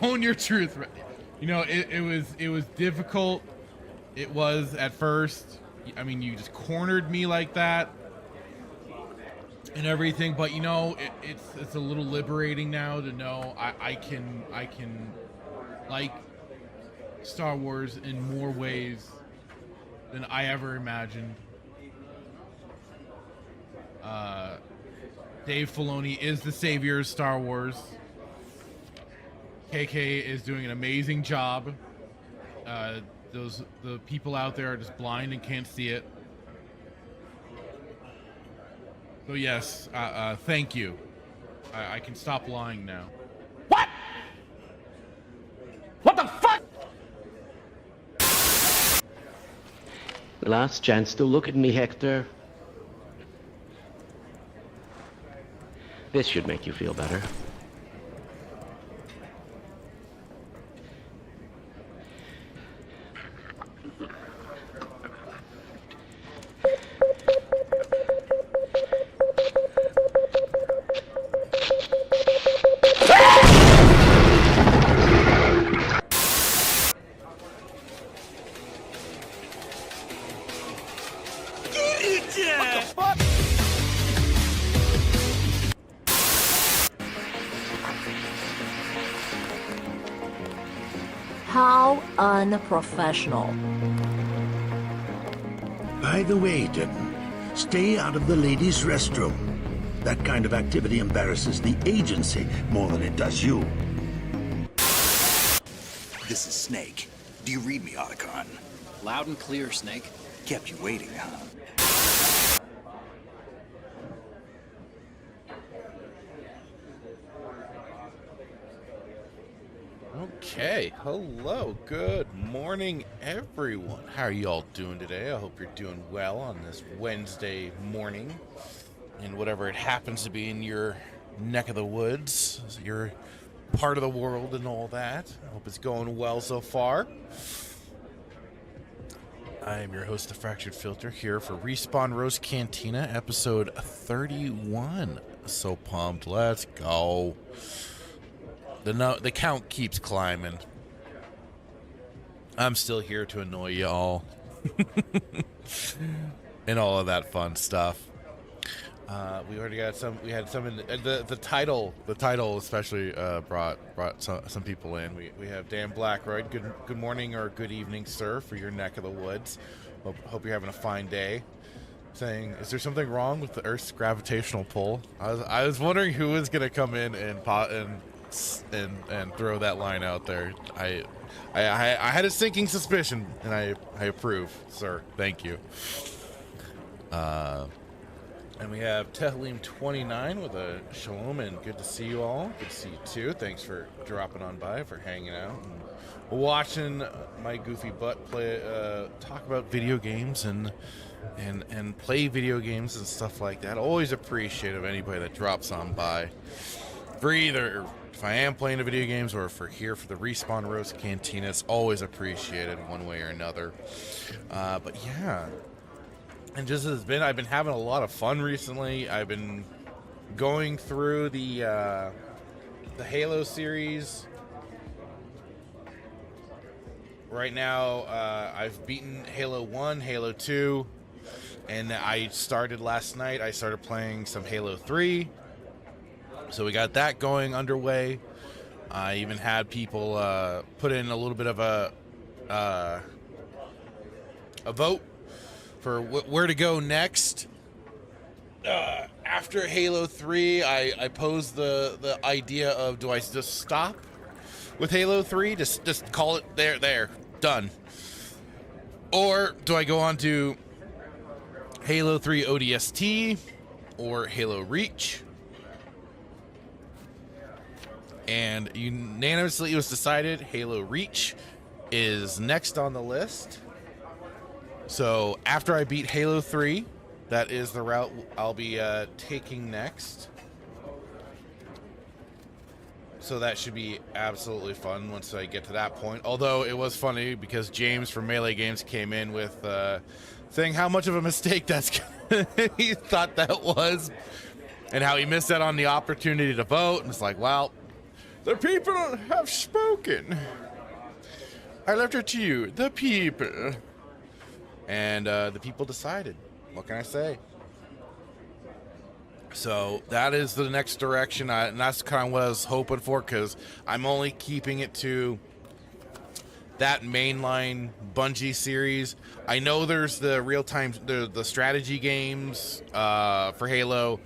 Own your truth. You know, it was difficult. It was at first. I mean, you just cornered me like that and everything, but you know, it's a little liberating now to know I can like Star Wars in more ways than I ever imagined. Dave Filoni is the savior of Star Wars. KK is doing an amazing job. The people out there are just blind and can't see it. So yes, thank you. I can stop lying now. What? What the fuck? Last chance to look at me, Hector. This should make you feel better. How unprofessional. By the way, Denton, stay out of the ladies' restroom. That kind of activity embarrasses the agency more than it does you. This is Snake. Do you read me, Otacon? Loud and clear, Snake. Kept you waiting, huh? Okay, hello, good morning, everyone. How are you all doing today? I hope you're doing well on this Wednesday morning, in whatever it happens to be in your neck of the woods, your part of the world and all that. I hope it's going well so far. I am your host, The Fractured Filter, here for Respawn Roast Cantina, episode 31. So pumped, let's go. The count keeps climbing. I'm still here to annoy you all. And all of that fun stuff. We already got some. We had some in the title. The title especially brought some people in. We have Dan Blackroyd. Good morning or good evening, sir, for your neck of the woods. Hope you're having a fine day. Saying, is there something wrong with the Earth's gravitational pull? I was wondering who was gonna come in and throw that line out there. I had a sinking suspicion, and I approve, sir. Thank you. And we have Tehlim29 with a shalom, and good to see you all. Good to see you too. Thanks for dropping on by, for hanging out, and watching my goofy butt play, talk about video games and play video games and stuff like that. Always appreciate of anybody that drops on by. For either if I am playing the video games or if we're here for the Respawn Roast Cantina, it's always appreciated one way or another. But yeah. And just as I've been having a lot of fun recently. I've been going through the Halo series. Right now, I've beaten Halo 1, Halo 2, and I started last night. I started playing some Halo 3. So we got that going underway. I even had people put in a little bit of a vote for where to go next. After Halo 3, I posed the idea of, do I just stop with Halo 3? Just call it there, done. Or do I go on to Halo 3 ODST or Halo Reach? And unanimously it was decided Halo Reach is next on the list. So after I beat Halo 3, that is the route I'll be taking next. So that should be absolutely fun once I get to that point. Although it was funny because James from Melee Games came in with saying how much of a mistake he thought that was, and how he missed out on the opportunity to vote. And it's like, well, The people have spoken. I left it to you, the people. And the people decided. What can I say? So that is the next direction, and that's kind of what I was hoping for, because I'm only keeping it to that mainline Bungie series. I know there's the real-time, the strategy games for Halo,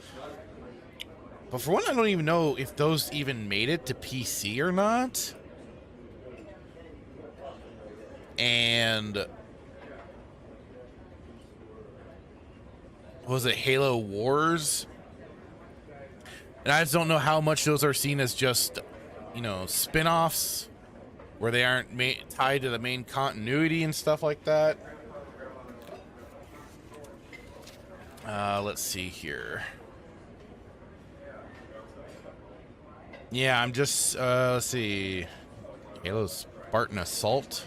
but for one, I don't even know if those even made it to PC or not. And was it Halo Wars? And I just don't know how much those are seen as just, you know, spin-offs where they aren't tied to the main continuity and stuff like that. Let's see here. Yeah, I'm just, let's see. Halo Spartan Assault.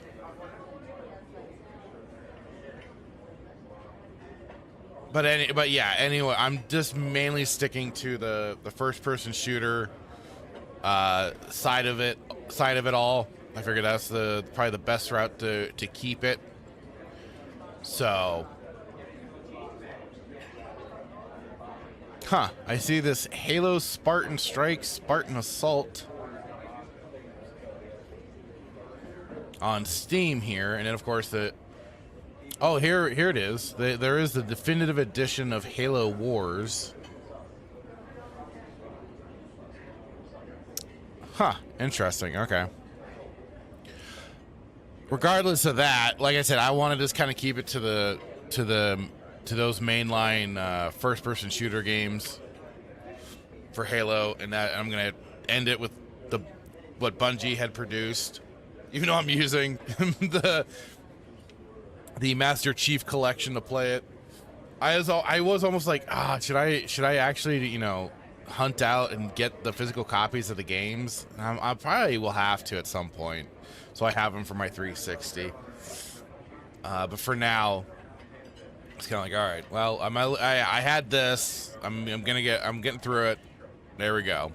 But yeah, anyway, I'm just mainly sticking to the first-person shooter side of it all. I figured that's probably the best route to keep it. So, I see this Halo Spartan Strike, Spartan Assault on Steam here, and then of course oh, here it is. There is the definitive edition of Halo Wars. Interesting. Okay. Regardless of that, like I said, I want to just kind of keep it to those mainline first-person shooter games for Halo, and that I'm gonna end it with what Bungie had produced, even though I'm using the Master Chief Collection to play it. I was almost like, should I actually, you know, hunt out and get the physical copies of the games? I probably will have to at some point, so I have them for my 360. But for now, it's kind of like, all right, well, I had this. I'm getting through it. There we go.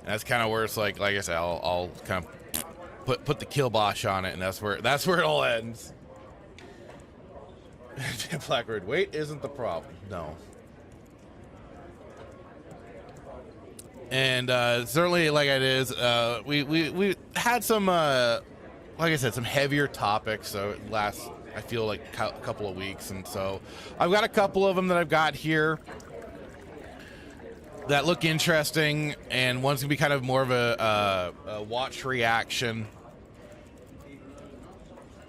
And that's kind of where it's like I said, I'll kind of put the kibosh on it, and that's where it all ends. Blackbird, weight isn't the problem. No. And certainly, like it is, we had some, like I said, some heavier topics. So it lasts, I feel like, a couple of weeks, and so I've got a couple of them that I've got here that look interesting, and one's gonna be kind of more of a watch reaction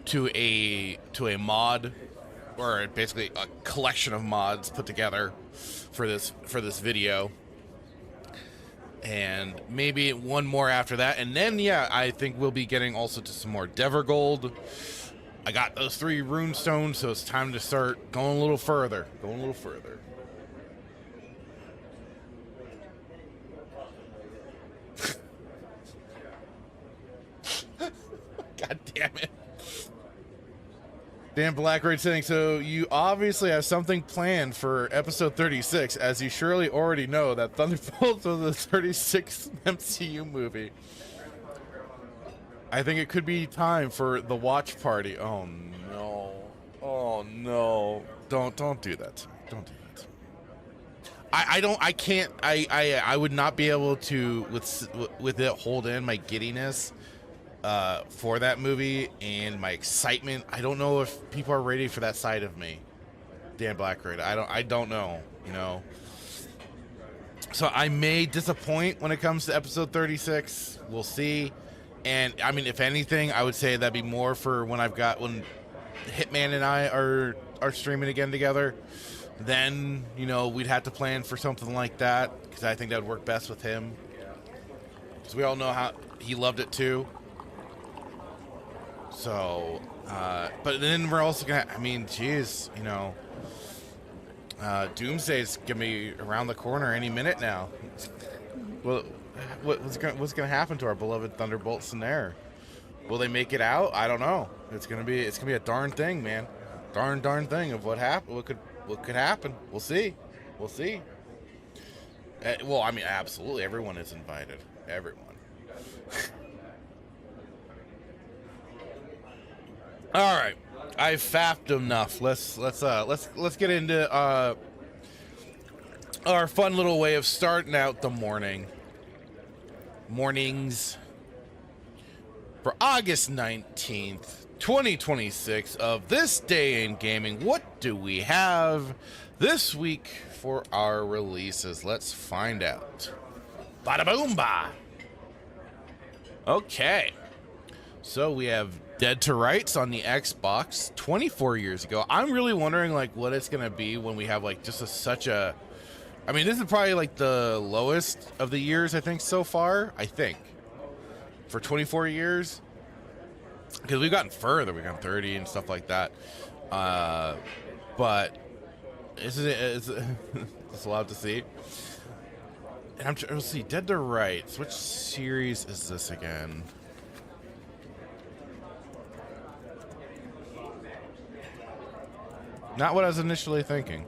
to a mod, or basically a collection of mods put together for this video, and maybe one more after that, and then yeah, I think we'll be getting also to some more Dever Gold. I got those 3 rune stones, so it's time to start going a little further. God damn it. Dan Blackroyd saying, so you obviously have something planned for episode 36, as you surely already know that Thunderbolts was the 36th MCU movie. I think it could be time for the watch party. Oh no. Oh no. Don't do that to me. Don't do that to me. I would not be able to with it hold in my giddiness for that movie and my excitement. I don't know if people are ready for that side of me, Dan Blackroyd. I don't know, you know. So I may disappoint when it comes to episode 36. We'll see. And I mean, if anything, I would say that'd be more for when Hitman and I are streaming again together. Then, you know, we'd have to plan for something like that, because I think that'd work best with him. Because we all know how he loved it too. So, but then we're also gonna, I mean, geez, you know, Doomsday's gonna be around the corner any minute now. Well, what's gonna happen to our beloved Thunderbolts in there? Will they make it out? I don't know. It's gonna be a darn thing, man. Darn thing of what could happen. We'll see. Well, I mean, absolutely, everyone is invited. Everyone. All right, I've fapped enough. Let's get into our fun little way of starting out the mornings for August 19th, 2026 of This Day in Gaming. What do we have this week for our releases? Let's find out. Bada boom ba. Okay. So we have Dead to Rights on the Xbox 24 years ago. I'm really wondering like what it's going to be when we have like just such a, I mean, this is probably like the lowest of the years I think so far, I think. For 24 years. Because we've gotten further, we've gotten 30 and stuff like that. But it's a lot to see. And let's see, Dead to Rights. Which series is this again? Not what I was initially thinking.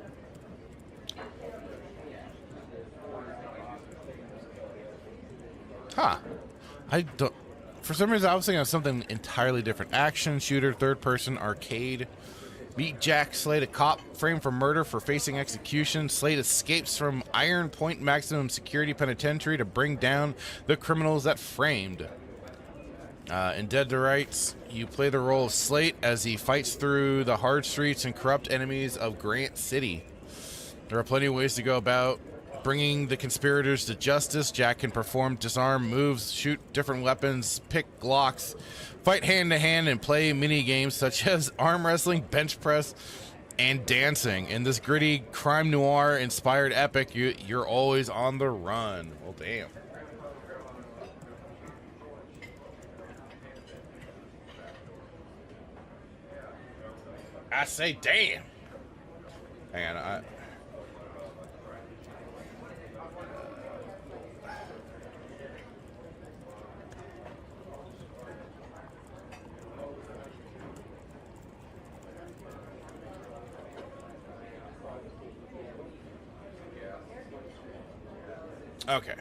Huh. I don't... For some reason, I was thinking of something entirely different. Action, shooter, third-person, arcade. Meet Jack, Slade, a cop framed for murder for facing execution. Slade escapes from Iron Point Maximum Security Penitentiary to bring down the criminals that framed. In Dead to Rights, you play the role of Slate as he fights through the hard streets and corrupt enemies of Grant City. There are plenty of ways to go about bringing the conspirators to justice. Jack can perform disarm moves, shoot different weapons, pick Glocks, fight hand-to-hand, and play mini-games such as arm wrestling, bench press, and dancing. In this gritty, crime noir-inspired epic, you're always on the run. Well, damn. I say damn. Hang on, okay.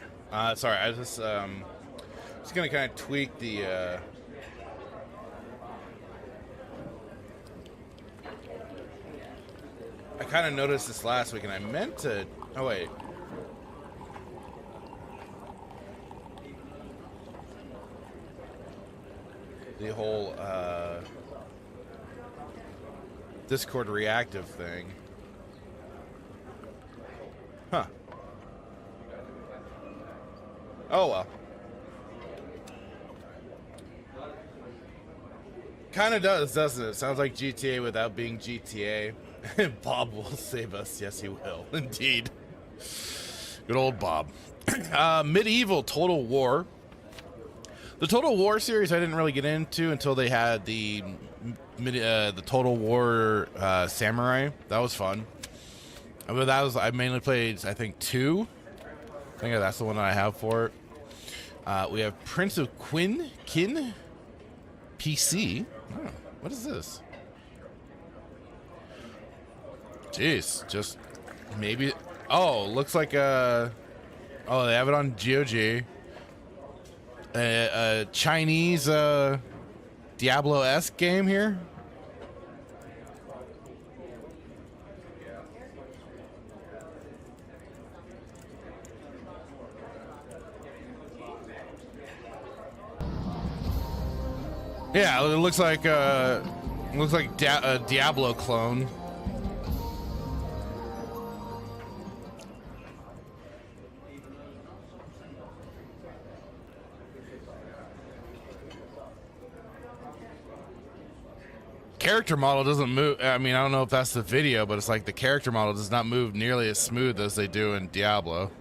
Sorry, I just gonna kind of tweak the I kind of noticed this last week, and I meant to... Oh, wait. The whole, Discord reactive thing. Huh. Oh, well. Kind of does, doesn't it? Sounds like GTA without being GTA. Bob will save us. Yes, he will. Indeed. Good old Bob. Medieval Total War. The Total War series I didn't really get into until they had the Total War Samurai. That was fun. I mean, I mainly played, I think, 2. I think that's the one that I have for it. We have Prince of Kin PC. Oh, what is this? Jeez, just maybe. Oh, looks like oh, they have it on GOG. A Chinese Diablo-esque game here. Yeah, it looks like a Diablo clone. Character model doesn't move. I mean, I don't know if that's the video, but it's like the character model does not move nearly as smooth as they do in Diablo.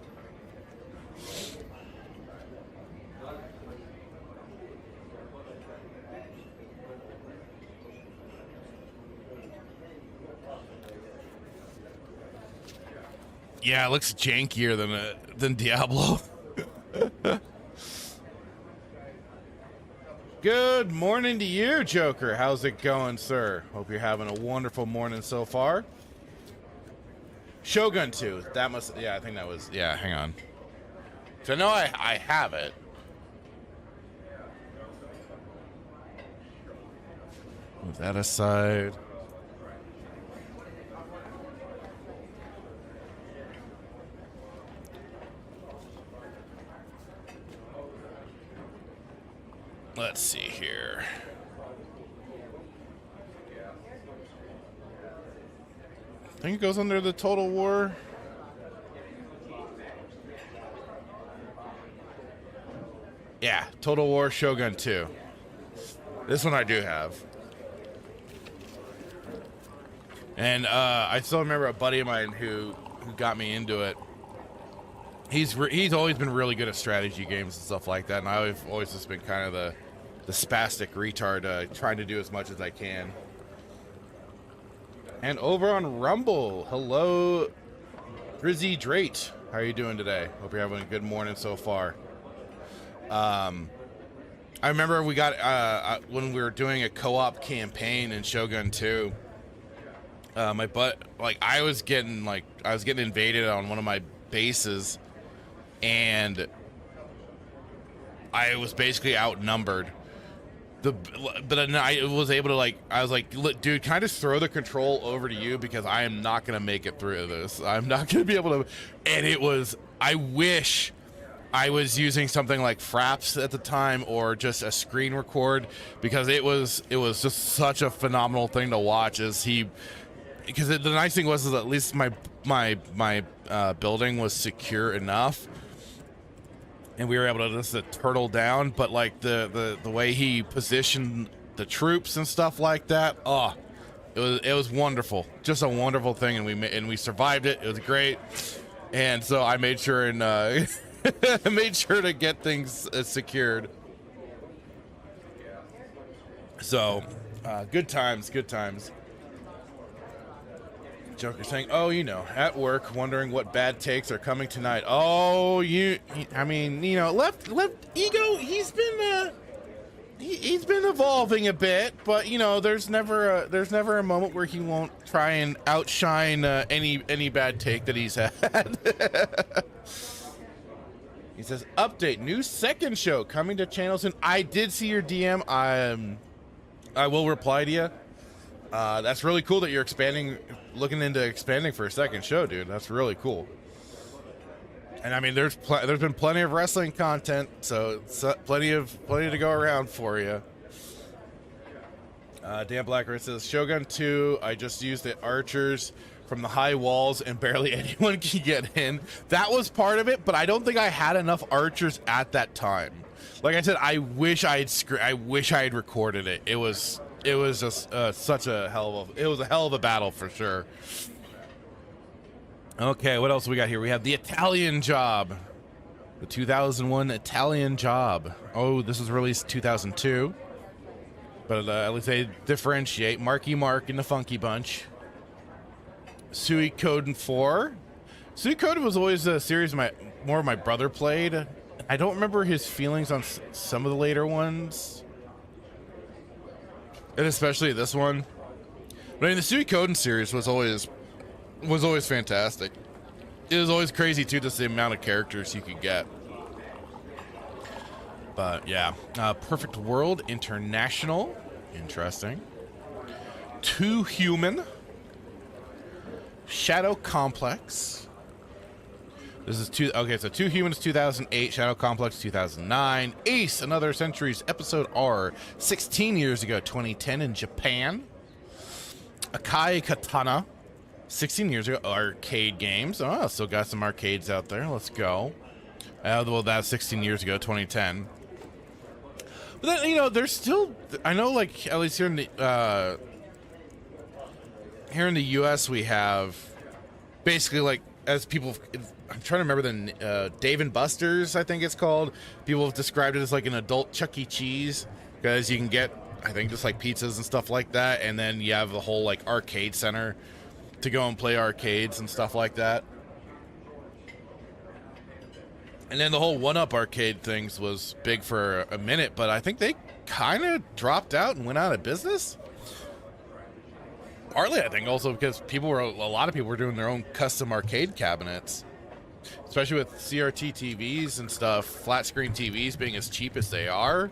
Yeah, it looks jankier than Diablo. Good morning to you, Joker. How's it going, sir? Hope you're having a wonderful morning so far. Shogun 2. That must... Yeah, I think that was... Yeah, hang on. So I know I have it. Move that aside. Let's see here. I think it goes under the Total War. Yeah, Total War Shogun 2. This one I do have. And I still remember a buddy of mine who got me into it. He's always been really good at strategy games and stuff like that, and I've always just been kind of the spastic retard trying to do as much as I can. And over on Rumble, hello, Grizzy Drate. How are you doing today? Hope you're having a good morning so far. I remember we got when we were doing a co-op campaign in Shogun 2. My butt, like I was getting invaded on one of my bases, and I was basically outnumbered. But I was able to I was like, look, dude, can I just throw the control over to you because I am not gonna make it through this. I'm not gonna be able to. And it was. I wish I was using something like Fraps at the time or just a screen record, because it was just such a phenomenal thing to watch. Because the nice thing was is at least my building was secure enough, and we were able to just turtle down. But like the way he positioned the troops and stuff like that, it was wonderful, just a wonderful thing, and we survived it. It was great, and so I made sure and made sure to get things secured. So good times. Joker saying, "Oh, at work, wondering what bad takes are coming tonight." Oh, left ego. He's been evolving a bit, but there's never a moment where he won't try and outshine any bad take that he's had. He says, "Update: new second show coming to channel soon." I did see your DM. I will reply to you. That's really cool that you're looking into expanding for a second show, dude. That's really cool. And I mean, there's been plenty of wrestling content, so plenty to go around for you. Dan Blacker says, Shogun 2, I just used the archers from the high walls and barely anyone can get in. That was part of it, but I don't think I had enough archers at that time. Like I said, I wish I had recorded it. It was just such a hell of a battle for sure. Okay, what else we got here? We have the Italian Job, the 2001 Italian Job. Oh, this was released 2002, but at least they differentiate. Marky Mark and the Funky Bunch. Suikoden 4. Suikoden was always a series more my brother played. I don't remember his feelings on some of the later ones, and especially this one. But I mean, the Suikoden series was always fantastic. It was always crazy too, just the amount of characters you could get. But yeah, Perfect World International, interesting. Too Human, Shadow Complex. This is so Two Humans 2008, Shadow Complex 2009, Ace Another Centuries Episode R 16 years ago, 2010 in Japan. Akai Katana 16 years ago, arcade games. Oh, still got some arcades out there. Let's go. Well, that's 16 years ago, 2010. But then, there's still, I know, like, at least here in the US, we have basically, like, as people, I'm trying to remember the Dave and Buster's, I think it's called. People have described it as like an adult Chuck E. Cheese, because you can get, I think, just like pizzas and stuff like that, and then you have the whole like arcade center to go and play arcades and stuff like that. And then the whole 1-Up arcade things was big for a minute, but I think they kind of dropped out and went out of business. Partly, I think, also because a lot of people were doing their own custom arcade cabinets, especially with CRT TVs and stuff, flat screen TVs being as cheap as they are.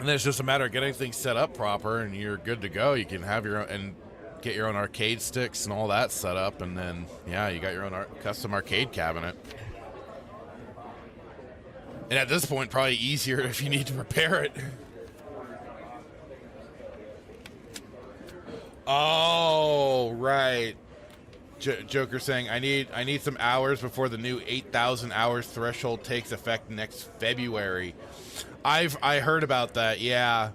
And then it's just a matter of getting things set up proper, and you're good to go. You can have your own and get your own arcade sticks and all that set up, and then yeah, you got your own custom arcade cabinet. And at this point, probably easier if you need to repair it. Oh, right. Joker saying, I need some hours before the new 8,000 hours threshold takes effect next February. I heard about that. Yeah.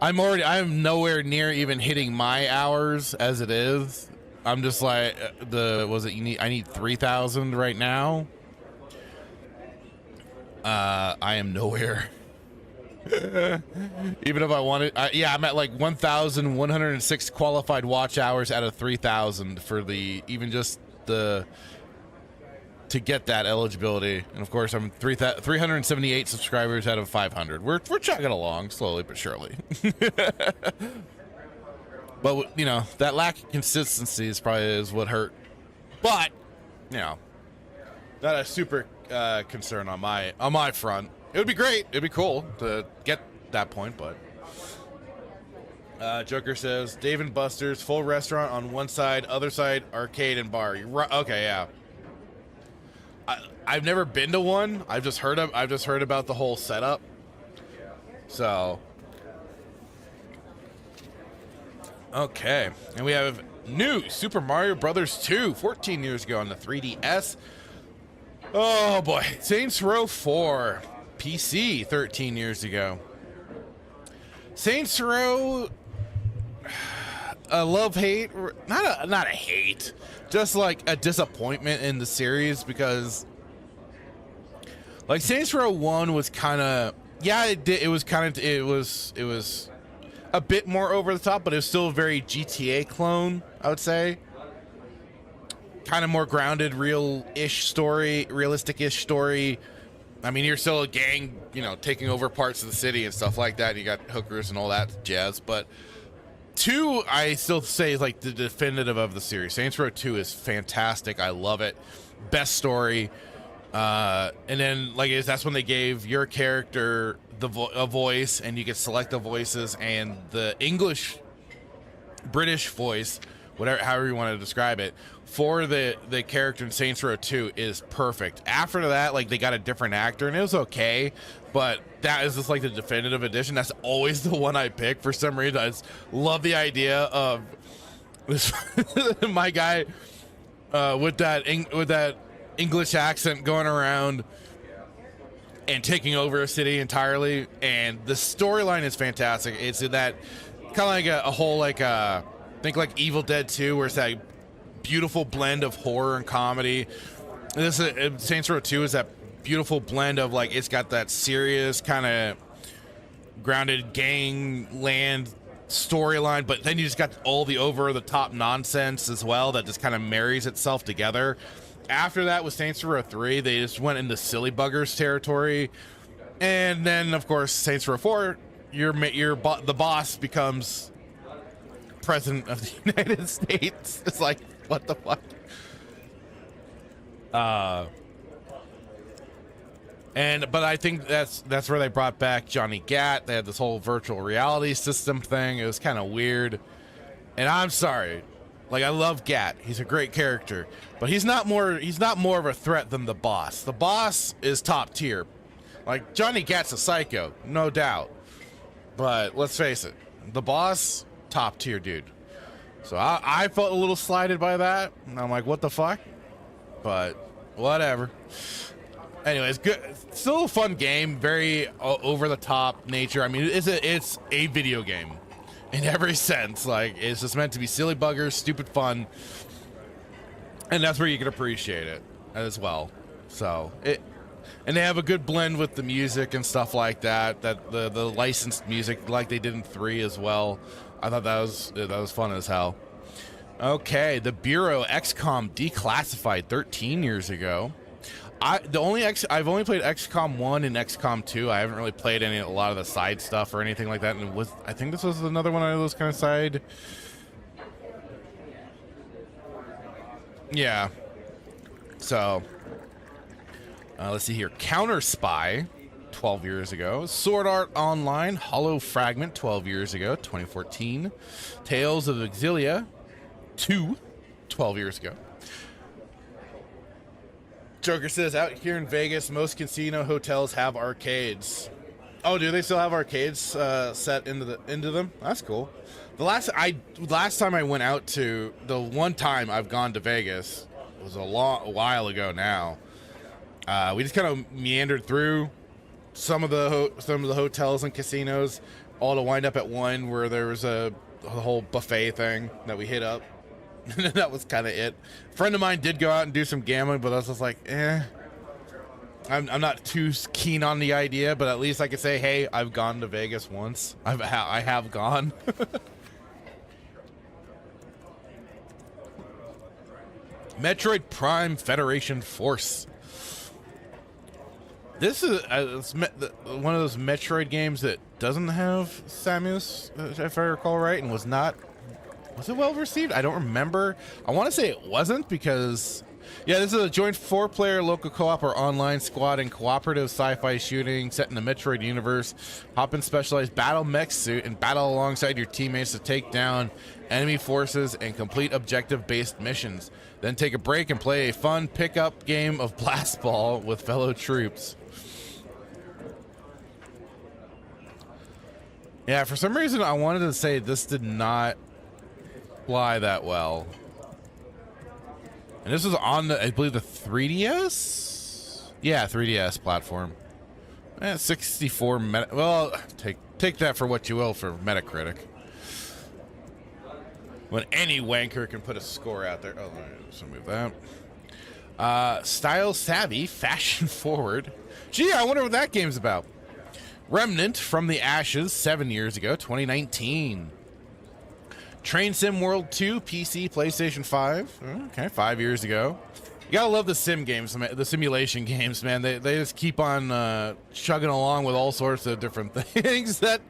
I'm nowhere near even hitting my hours as it is. I'm just like I need 3,000 right now. I am nowhere. Even if I wanted, I'm at like 1,106 qualified watch hours out of 3,000 for to get that eligibility. And of course, I'm 378 subscribers out of 500. We're chugging along slowly but surely. But you know, that lack of consistency is what hurt. But you know, not a super concern on my front. It would be great. It'd be cool to get that point, but Joker says Dave & Buster's full restaurant on one side, other side arcade and bar. Okay, yeah. I've never been to one. I've just heard about the whole setup. So okay, and we have new Super Mario Brothers 2, 14 years ago on the 3DS. Oh boy, Saints Row 4. PC 13 years ago. Saints Row, a love-hate, not a hate, just like a disappointment in the series, because like Saints Row 1 was kind of, it was a bit more over the top, but it was still a very GTA clone, I would say. Kind of more grounded, realistic-ish story. I mean, you're still a gang, you know, taking over parts of the city and stuff like that. And you got hookers and all that jazz. But 2, I still say, is like the definitive of the series. Saints Row 2 is fantastic. I love it. Best story. And then, like, that's when they gave your character a voice, and you could select the voices, and the English, British voice, however you want to describe it, for the character in Saints Row 2 is perfect. After that, like, they got a different actor, and it was okay, but that is just like the definitive edition. That's always the one I pick for some reason. I just love the idea of this my guy with that English accent going around and taking over a city entirely, and the storyline is fantastic. It's in that kind of like a whole, like think like Evil Dead 2, where it's that beautiful blend of horror and comedy. This Saints Row 2 is that beautiful blend of, like, it's got that serious kind of grounded gangland storyline, but then you just got all the over the top nonsense as well that just kind of marries itself together. After that, with Saints Row 3, they just went into silly buggers territory, and then of course Saints Row 4, the boss becomes president of the United States. It's like, what the fuck? But I think that's where they brought back Johnny Gat. They had this whole virtual reality system thing. It was kind of weird. And I'm sorry, like, I love Gat. He's a great character, but he's not more of a threat than the boss. The boss is top tier. Like, Johnny Gat's a psycho, no doubt. But let's face it, the boss, top tier dude. So I felt a little slighted by that, and I'm like, what the fuck? But whatever. Anyways, good. Still a fun game. Very over the top nature. I mean, it's a video game in every sense. Like, it's just meant to be silly buggers, stupid fun, and that's where you can appreciate it as well. So and they have a good blend with the music and stuff like that. That the licensed music, like they did in 3 as well. I thought that was fun as hell. Okay, the Bureau XCOM Declassified 13 years ago. I've only played XCOM 1 and XCOM 2. I haven't really played a lot of the side stuff or anything like that. And I think this was another one of those kind of side. Yeah. So let's see here. Counter Spy. 12 years ago. Sword Art Online, Hollow Fragment, 12 years ago, 2014. Tales of Exilia 2, 12 years ago. Joker says, out here in Vegas, most casino hotels have arcades. Oh, do they still have arcades set into them? That's cool. The last time I went out to, the one time I've gone to Vegas was a while ago now. We just kind of meandered through some of the hotels and casinos, all to wind up at one where there was a whole buffet thing that we hit up. And that was kind of it. A friend of mine did go out and do some gambling, but I was just like, I'm not too keen on the idea, but at least I could say, hey, I've gone to Vegas once. I have gone. Metroid Prime Federation Force. This is one of those Metroid games that doesn't have Samus, if I recall right, and was it well received? I don't remember. I want to say it wasn't because, yeah, this is a joint 4-player local co-op or online squad and cooperative sci-fi shooting set in the Metroid universe. Hop in specialized battle mech suit and battle alongside your teammates to take down enemy forces and complete objective-based missions. Then take a break and play a fun pickup game of blast ball with fellow troops. Yeah, for some reason I wanted to say this did not fly that well. And this was on the, I believe, the 3DS? Yeah, 3DS platform. 64 well, take that for what you will for Metacritic. When any wanker can put a score out there. Oh, let me just remove that. Style savvy, fashion forward. Gee, I wonder what that game's about. Remnant from the Ashes, 7 years ago, 2019. Train Sim World 2, PC, PlayStation 5. Okay, 5 years ago. You gotta love the sim games, the simulation games, man. They just keep on chugging along with all sorts of different things. That,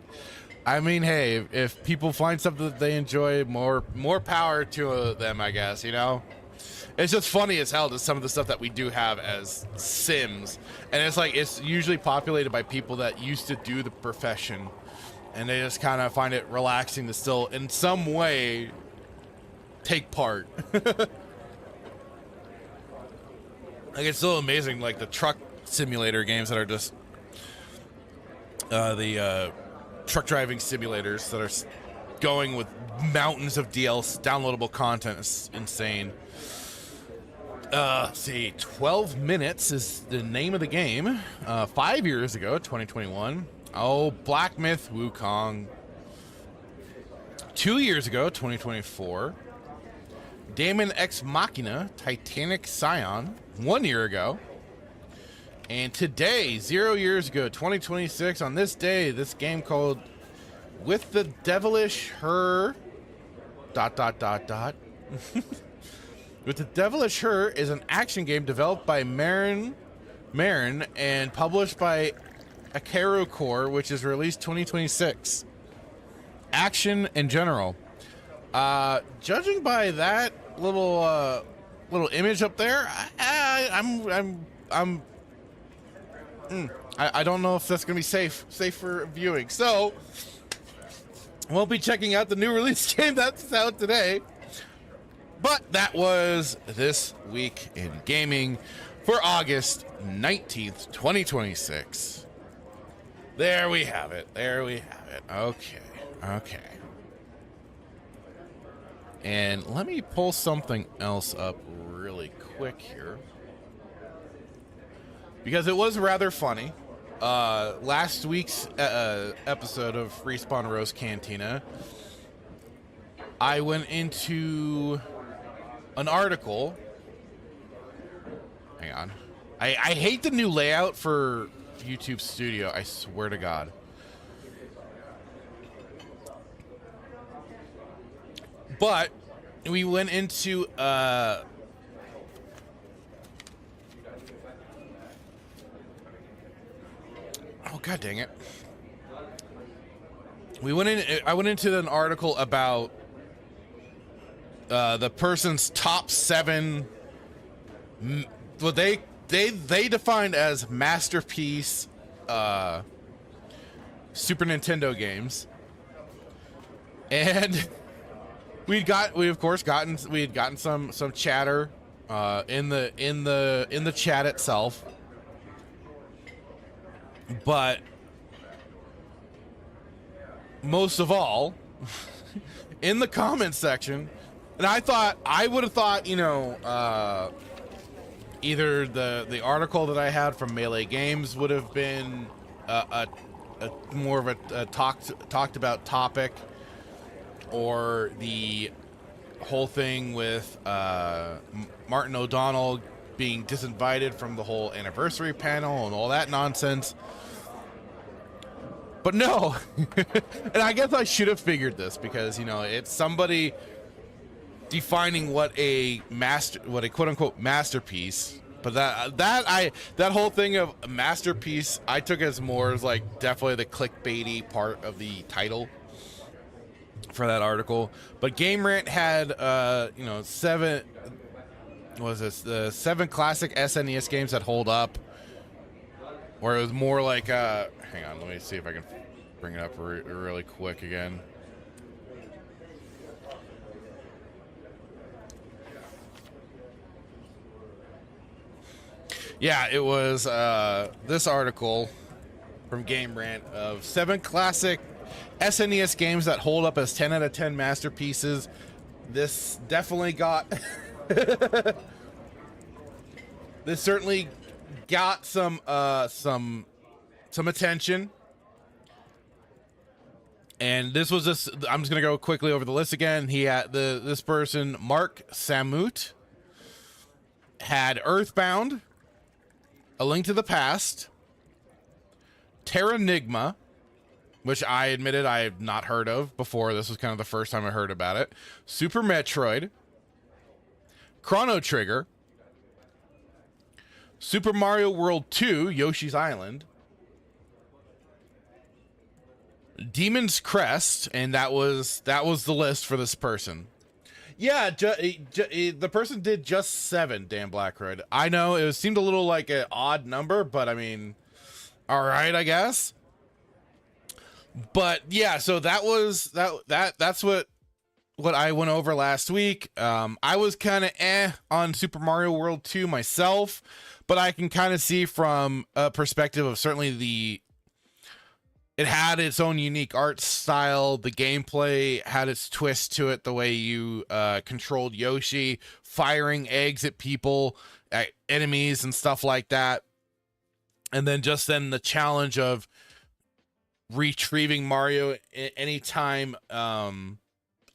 I mean, hey, if people find something that they enjoy, more power to them, I guess, you know? It's just funny as hell to some of the stuff that we do have as Sims. And it's like, it's usually populated by people that used to do the profession. And they just kind of find it relaxing to still, in some way, take part. Like, it's so amazing, like the truck simulator games that are just the truck driving simulators that are going with mountains of DLC downloadable content. Is insane. Let's see, 12 Minutes is the name of the game. 5 years ago, 2021. Oh, Black Myth Wukong. 2 years ago, 2024. Daemon Ex Machina, Titanic Scion, 1 year ago. And today, 0 years ago, 2026, on this day, this game called With the Devilish Her... ... With the Devilish Her is an action game developed by Marin and published by Akero Core, which is released 2026. Action in general. Judging by that little image up there, I don't know if that's gonna be safe for viewing. So we'll be checking out the new release game that's out today. But that was This Week in Gaming for August 19th, 2026. There we have it. Okay. And let me pull something else up really quick here, because it was rather funny. Last week's episode of Respawn Roast Cantina, I went into an article. Hang on. I hate the new layout for YouTube Studio, I swear to God. But we went into oh, god dang it. I went into an article about the person's top 7, what they defined as masterpiece Super Nintendo games, and we had gotten some chatter in the chat itself, but most of all in the comments section. And I would have thought, either the article that I had from Melee Games would have been a more of a talked about topic, or the whole thing with Martin O'Donnell being disinvited from the whole anniversary panel and all that nonsense. But no, and I guess I should have figured this, because it's somebody defining what a quote unquote masterpiece. But that whole thing of a masterpiece, I took as more as like definitely the clickbaity part of the title for that article. But Game Rant had seven classic SNES games that hold up, where it was more like hang on, let me see if I can bring it up really quick again. Yeah, it was this article from Game Rant of 7 classic SNES games that hold up as 10 out of 10 masterpieces. This definitely got this certainly got some attention. And this was just, I'm just gonna go quickly over the list again. He had this person, Mark Samut, had Earthbound, A Link to the Past, Terranigma, which I admitted I had not heard of before. This was kind of the first time I heard about it. Super Metroid, Chrono Trigger, Super Mario World 2, Yoshi's Island, Demon's Crest, and that was the list for this person. Yeah, the person did just 7, Dan Blackroyd. I know it seemed a little like an odd number, but I mean, all right, I guess. But yeah, so that's what I went over last week. I was kind of on Super Mario World 2 myself, but I can kind of see from a perspective of certainly it had its own unique art style. The gameplay had its twist to it, the way you controlled Yoshi, firing eggs at people, at enemies and stuff like that. And then the challenge of retrieving Mario anytime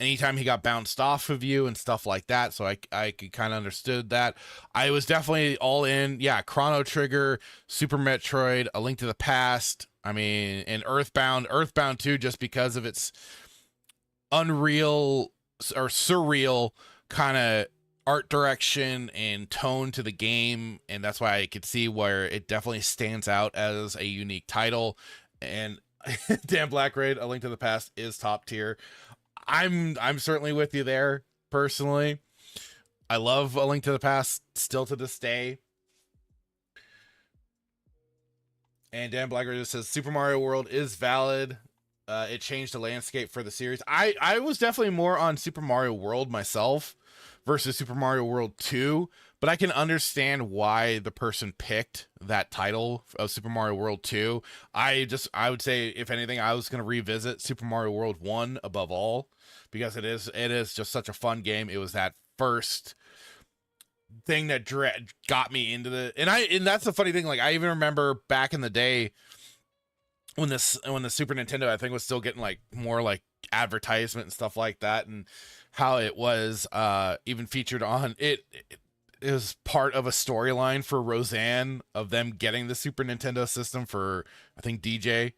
he got bounced off of you and stuff like that. So I could kind of understood that. I was definitely all in. Yeah, Chrono Trigger, Super Metroid, A Link to the Past. I mean, and Earthbound 2, just because of its unreal or surreal kind of art direction and tone to the game. And that's why I could see where it definitely stands out as a unique title. And Dan Blackroyd, A Link to the Past is top tier. I'm certainly with you there personally. I love A Link to the Past still to this day. And Dan Blackroyd says Super Mario World is valid. It changed the landscape for the series. I was definitely more on Super Mario World myself versus Super Mario World 2, but I can understand why the person picked that title of Super Mario World 2. I would say, if anything, I was going to revisit Super Mario World 1 above all, because it is just such a fun game. It was that first thing that got me into and that's the funny thing. Like, I even remember back in the day when the Super Nintendo, I think, was still getting like more like advertisement and stuff like that, and how it was even featured on it was part of a storyline for Roseanne of them getting the Super Nintendo system for, I think, DJ.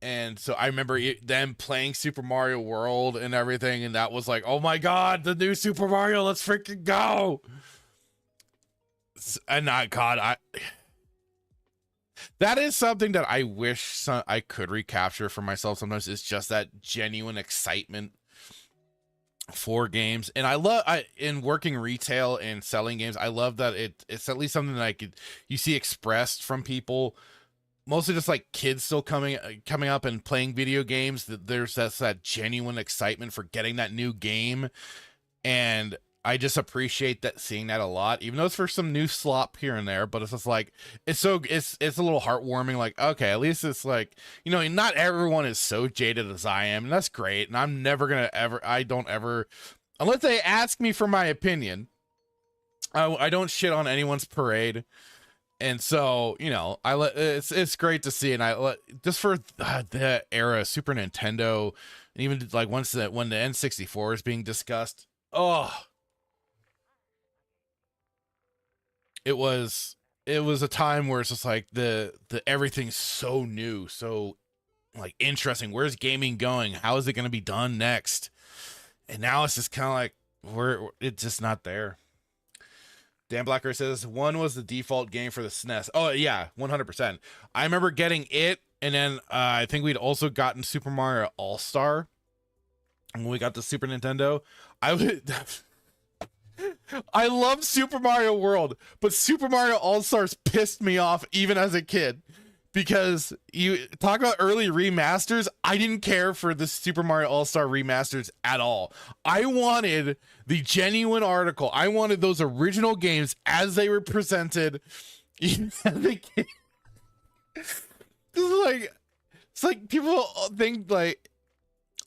And so I remember them playing Super Mario World and everything, and that was like, oh my god, the new Super Mario, let's freaking go. And that is something that I wish I could recapture for myself sometimes. It's just that genuine excitement for games. And in working retail and selling games, I love that it's at least something that you see expressed from people mostly just like kids still coming up and playing video games. That there's that genuine excitement for getting that new game, and I just appreciate that, seeing that a lot, even though it's for some new slop here and there. But it's just like it's a little heartwarming. Like, okay, at least it's like, you know, not everyone is so jaded as I am, and that's great. And I'm never gonna I don't ever, unless they ask me for my opinion, I don't shit on anyone's parade. And so, you know, it's great to see, and just for the era Super Nintendo, and even like when the N64 is being discussed, it was a time where it's just like the everything's so new, so like interesting. Where's gaming going? How is it going to be done next? And now it's just kind of like it's just not there. Dan Blacker says 1 was the default game for the SNES. Oh yeah, 100%. I remember getting it, and then I think we'd also gotten Super Mario All-Star when we got the Super Nintendo. I loved Super Mario World, but Super Mario All-Stars pissed me off even as a kid, because you talk about early remasters. I didn't care for the Super Mario All-Star remasters at all. I wanted the genuine article. I wanted those original games as they were presented. It's like people think like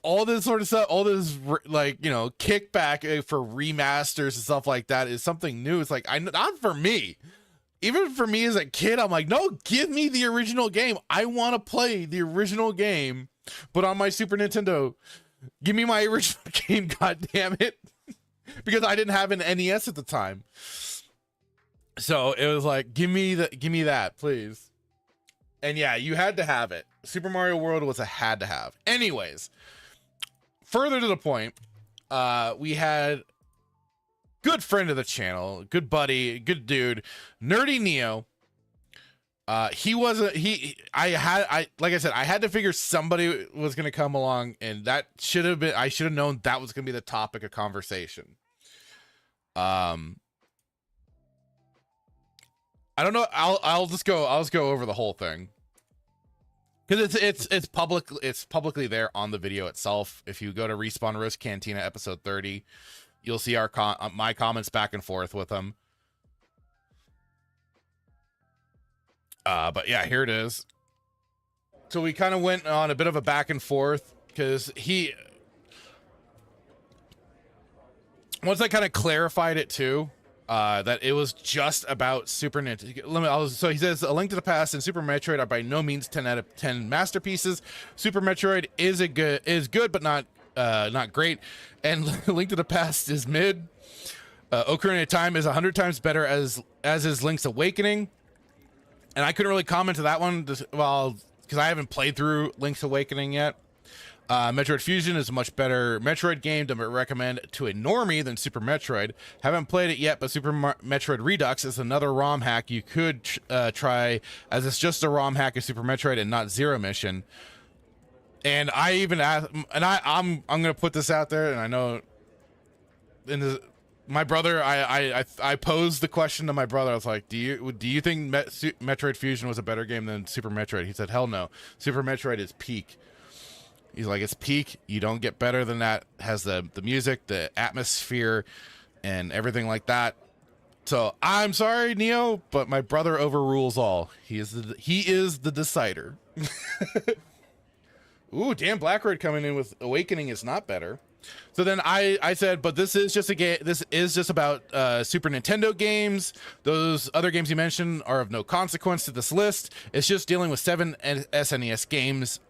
all this sort of stuff, all this like, you know, kickback for remasters and stuff like that is something new. It's like, not for me. Even for me as a kid, I'm like, no, give me the original game. I want to play the original game, but on my Super Nintendo. Give me my original game, god damn it. Because I didn't have an NES at the time. So it was like, give me that, please. And yeah, you had to have it. Super Mario World was a had to have. Anyways, further to the point, we had good friend of the channel, good buddy, good dude, Nerdy Neo. Like I said, I had to figure somebody was going to come along, and I should have known that was going to be the topic of conversation. I don't know. I'll just go over the whole thing, because it's publicly there on the video itself. If you go to Respawn Risk Cantina episode 30, you'll see my comments back and forth with him. But yeah, here it is. So we kind of went on a bit of a back and forth, because once I kind of clarified it too, that it was just about Super Nintendo. So he says, A Link to the Past and Super Metroid are by no means 10 out of 10 masterpieces. Super Metroid is good, but not great. And Link to the Past is mid. Ocarina of Time is 100 times better, as is Link's Awakening. And I couldn't really comment to that one, because I haven't played through Link's Awakening yet. Metroid Fusion is a much better Metroid game to recommend to a normie than Super Metroid. Haven't played it yet, but Super Metroid Redux is another ROM hack you could try, as it's just a ROM hack of Super Metroid and not Zero Mission. And I even asked, and I'm gonna put this out there, and I know my brother, I posed the question to my brother. I was like, do you think Metroid Fusion was a better game than Super Metroid? He said, hell no. Super Metroid is peak. He's like, it's peak. You don't get better than that. It has the music, the atmosphere, and everything like that. So I'm sorry, Neo, but my brother overrules all. He is the decider. Ooh, damn, Blackroyd coming in with Awakening is not better. So then I said, but this is just a game. This is just about Super Nintendo games. Those other games you mentioned are of no consequence to this list. It's just dealing with 7 SNES games.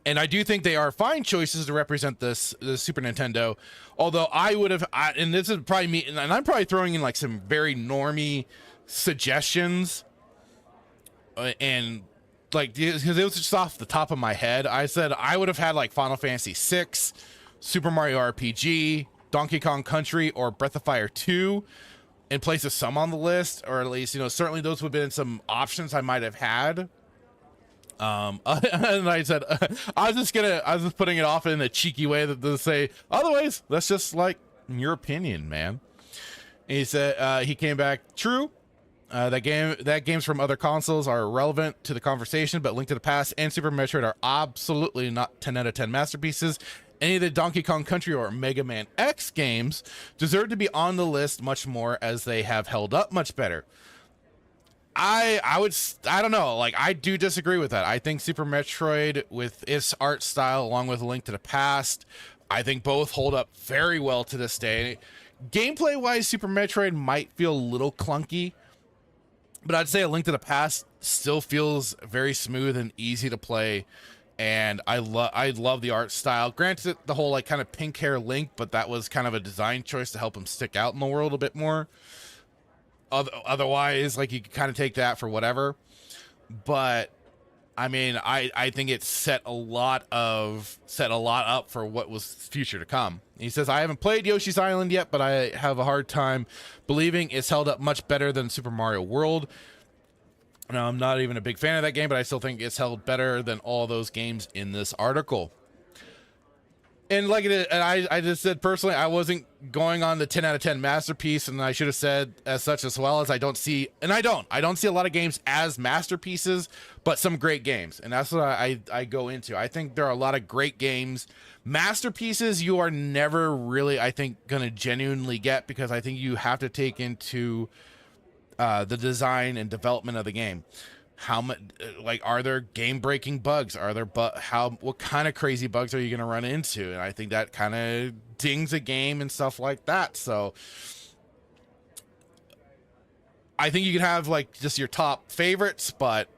And I do think they are fine choices to represent the Super Nintendo. Although I would have, and this is probably me, and I'm probably throwing in like some very normie suggestions. And like, because it was just off the top of my head, I said I would have had like Final Fantasy VI, Super Mario RPG, Donkey Kong Country, or Breath of Fire 2 in place of some on the list, or at least, you know, certainly those would have been some options I might have had. And I said, I was just putting it off in a cheeky way to say, otherwise, that's just like your opinion, man. And he said, he came back, true. That games from other consoles are relevant to the conversation, but Link to the Past and Super Metroid are absolutely not 10 out of 10 masterpieces. Any of the Donkey Kong Country or Mega Man X games deserve to be on the list much more, as they have held up much better. I don't know, like, I do disagree with that. I think Super Metroid, with its art style along with Link to the Past, I think both hold up very well to this day. Gameplay wise, Super Metroid might feel a little clunky, but I'd say A Link to the Past still feels very smooth and easy to play. And I love the art style. Granted, the whole like kind of pink hair Link, but that was kind of a design choice to help him stick out in the world a bit more. Otherwise, like, you could kind of take that for whatever. But I mean, I think it set a lot up for what was future to come. He says, I haven't played Yoshi's Island yet, but I have a hard time believing it's held up much better than Super Mario World. Now, I'm not even a big fan of that game, but I still think it's held better than all those games in this article. And like I just said personally, I wasn't going on the 10 out of 10 masterpiece, and I should have said as such, as well as I don't see a lot of games as masterpieces, but some great games. And that's what I go into. I think there are a lot of great games. Masterpieces you are never really, I think, going to genuinely get, because I think you have to take into the design and development of the game. How much, like, are there game breaking bugs? Are there what kind of crazy bugs are you going to run into? And I think that kind of dings a game and stuff like that. So I think you can have like just your top favorites, but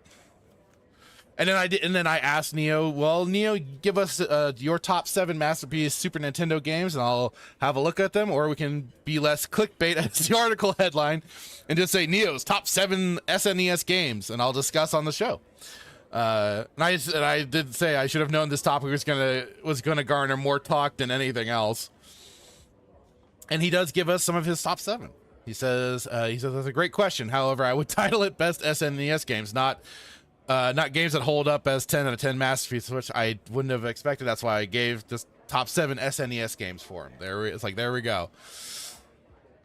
and then I asked Neo, well, Neo, give us your top 7 masterpiece Super Nintendo games, and I'll have a look at them, or we can be less clickbait as the article headline and just say Neo's top 7 SNES games, and I'll discuss on the show. And I did say I should have known this topic was gonna garner more talk than anything else. And he does give us some of his top 7. He says that's a great question. However, I would title it best SNES games, not games that hold up as 10 out of 10 masterpieces, which I wouldn't have expected. That's why I gave this top 7 SNES games for him. There we go.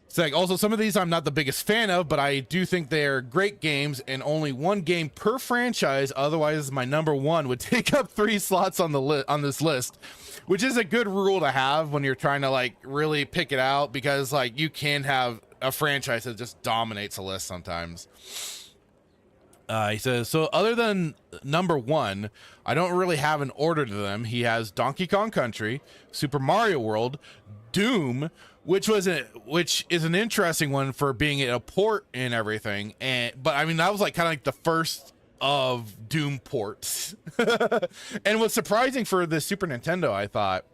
It's like, also, some of these I'm not the biggest fan of, but I do think they're great games, and only one game per franchise. Otherwise, my number 1 would take up 3 slots on this list, which is a good rule to have when you're trying to like really pick it out, because like you can have a franchise that just dominates a list sometimes. He says, so other than number 1, I don't really have an order to them. He has Donkey Kong Country, Super Mario World, Doom, which is an interesting one for being a port and everything. But I mean, that was like kind of like the first of Doom ports. And what's surprising for the Super Nintendo, I thought,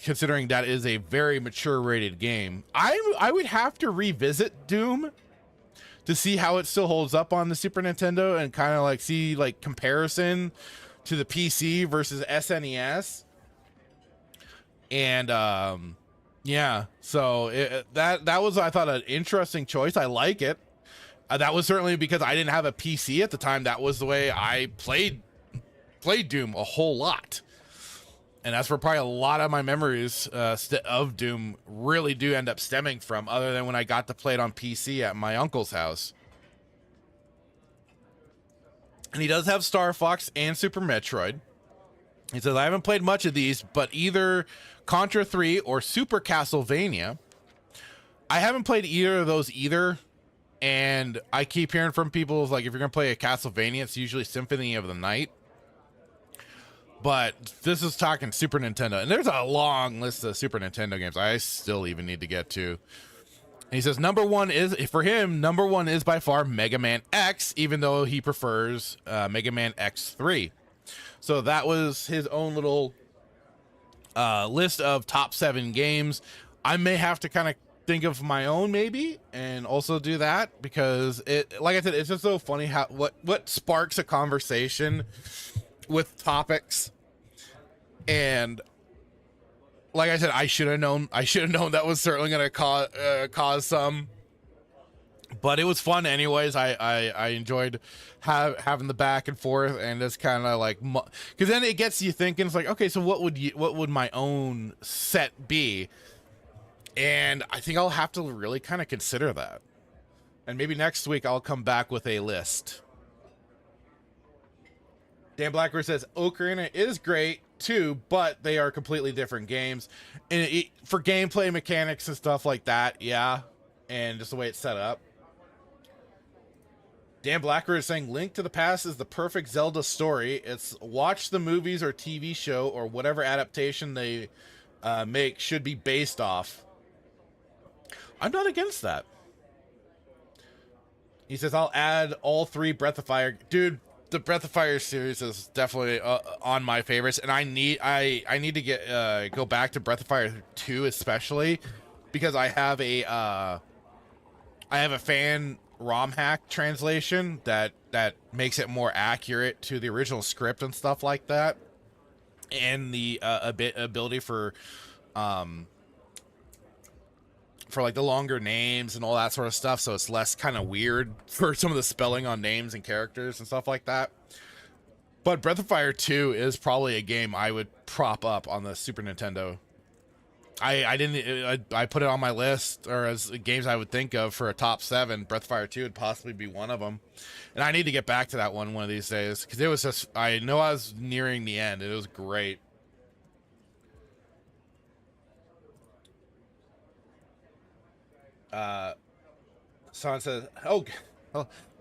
considering that is a very mature rated game, I would have to revisit Doom to see how it still holds up on the Super Nintendo, and kind of like see like comparison to the PC versus SNES. And yeah, so that was, I thought, an interesting choice. I like it. That was certainly because I didn't have a PC at the time. That was the way I played Doom a whole lot. And that's where probably a lot of my memories of Doom really do end up stemming from, other than when I got to play it on PC at my uncle's house. And he does have Star Fox and Super Metroid. He says, I haven't played much of these, but either Contra 3 or Super Castlevania. I haven't played either of those either. And I keep hearing from people, like, if you're going to play a Castlevania, it's usually Symphony of the Night. But this is talking Super Nintendo, and there's a long list of Super Nintendo games I still even need to get to. And he says number 1 is, for him, number 1 is by far Mega Man X, even though he prefers Mega Man X3. So that was his own little list of top 7 games. I may have to kind of think of my own maybe, and also do that, because it, like I said, it's just so funny how what sparks a conversation with topics. And like I said, I should have known that was certainly going to cause some, but it was fun anyways. I enjoyed having the back and forth, and it's kind of like, because then it gets you thinking. It's like, okay, so what would my own set be? And I think I'll have to really kind of consider that. And maybe next week I'll come back with a list. Dan Blackbird says Ocarina is great too, but they are completely different games. And for gameplay mechanics and stuff like that, yeah. And just the way it's set up. Dan Blackbird is saying Link to the Past is the perfect Zelda story. It's watch the movies or TV show or whatever adaptation they make should be based off. I'm not against that. He says, I'll add all 3 Breath of Fire. Dude, the Breath of Fire series is definitely on my favorites. And I need to get go back to Breath of Fire 2 especially. Because I have a fan ROM hack translation that makes it more accurate to the original script and stuff like that. And the ability for like the longer names and all that sort of stuff, so it's less kind of weird for some of the spelling on names and characters and stuff like that. But Breath of Fire 2 is probably a game I would prop up on the Super Nintendo. I put it on my list, or as games I would think of for a top 7. Breath of Fire 2 would possibly be one of them, and I need to get back to that one of these days because it was just, I know I was nearing the end. It was great. San says, oh,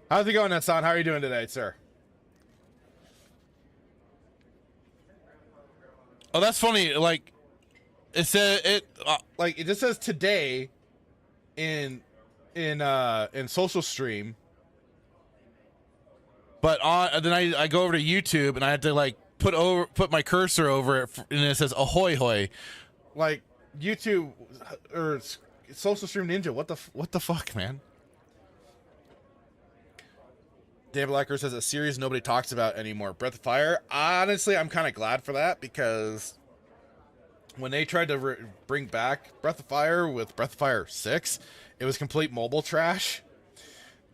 how's it going, San? How are you doing today, sir? Oh, that's funny. Like, it said like it just says today in social stream, but then I go over to YouTube and I had to like put my cursor over it and it says ahoy hoy, like YouTube or Social Stream Ninja. What the fuck, man? Dave Blacker says a series nobody talks about anymore. Breath of Fire. Honestly, I'm kind of glad for that because when they tried to bring back Breath of Fire with Breath of Fire 6, it was complete mobile trash.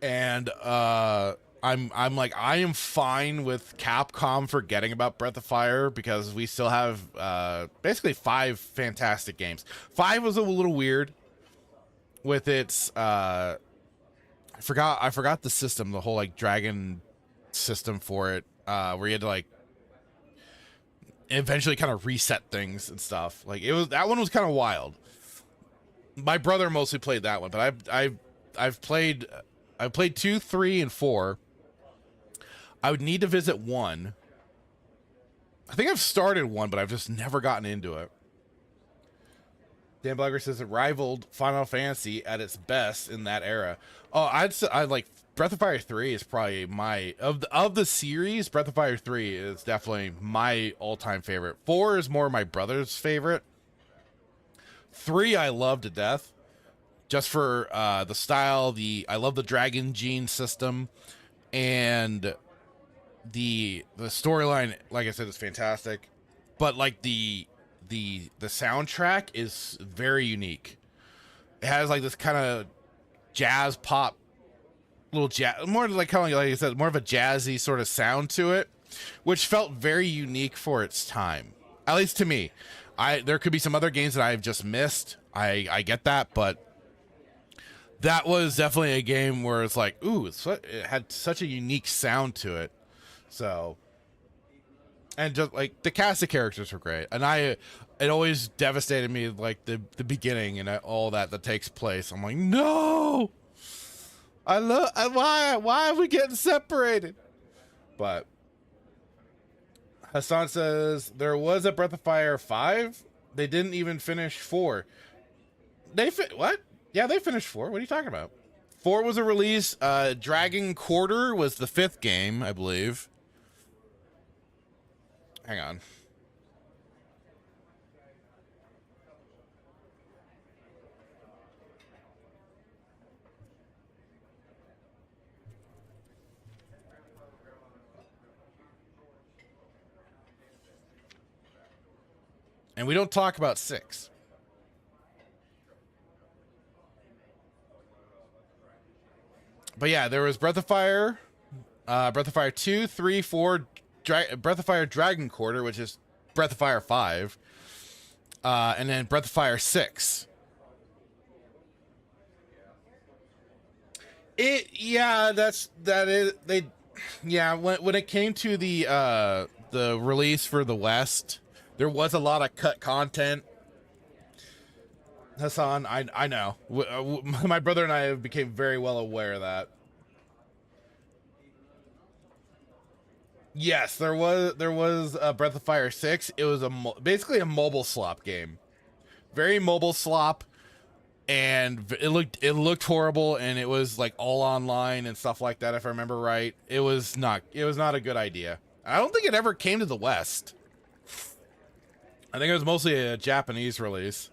And I'm like, I am fine with Capcom forgetting about Breath of Fire because we still have basically 5 fantastic games. 5 was a little weird with its I forgot the system, the whole like dragon system for it, where you had to like eventually kind of reset things and stuff. Like that one was kind of wild. My brother mostly played that one, but I've played 2, 3, and 4. I would need to visit 1. I think I've started 1, but I've just never gotten into it. Dan Blagger says it rivaled Final Fantasy at its best in that era. Oh, I'd like Breath of Fire 3 is probably my of the series. Breath of Fire 3 is definitely my all-time favorite. 4 is more my brother's favorite. 3 I love to death, just for the style. I love the Dragon Gene system, and the storyline. Like I said, is fantastic. But like the soundtrack is very unique. It has like this kind of jazz pop, little jazz, more like kind of like I said, more of a jazzy sort of sound to it, which felt very unique for its time, at least to me. There could be some other games that I've just missed. I get that, but that was definitely a game where it's like, ooh, it had such a unique sound to it. So, and just like the cast of characters were great, and it always devastated me, like the beginning and all that takes place. I'm like, no, why are we getting separated? But Hassan says there was a Breath of Fire 5. They didn't even finish 4. What? Yeah, they finished 4. What are you talking about? 4 was a release. Dragon Quarter was the 5th game, I believe. Hang on. And we don't talk about 6. But yeah, there was Breath of Fire 2, 3, 4, Breath of Fire Dragon Quarter, which is Breath of Fire 5, and then Breath of Fire 6. Yeah, that is they. Yeah, when it came to the release for the West, there was a lot of cut content. Hassan, I know. My brother and I became very well aware of that. Yes, there was Breath of Fire 6. It was basically a mobile slop game, very mobile slop, and it looked horrible, and it was like all online and stuff like that. If I remember right, it was not a good idea. I don't think it ever came to the West. I think it was mostly a Japanese release.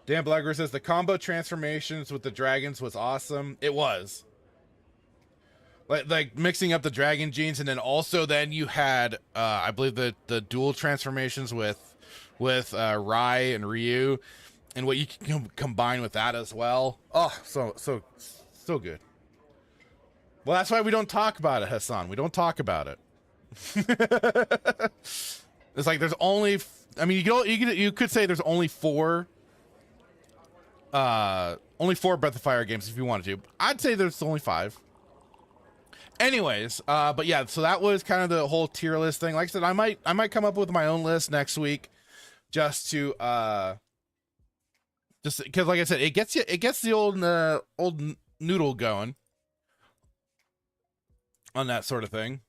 Dan Blagger says the combo transformations with the dragons was awesome. It was. Like mixing up the dragon genes, and then you had I believe the dual transformations with Rai and Ryu, and what you can combine with that as well. Oh, so good. Well, that's why we don't talk about it, Hassan. We don't talk about it. It's like there's only, I mean, you could say there's only four Breath of Fire games if you wanted to. I'd say there's only 5. Anyways, but yeah, so that was kind of the whole tier list thing. Like I said, I might come up with my own list next week, just to just because, like I said, it gets the old noodle going on that sort of thing.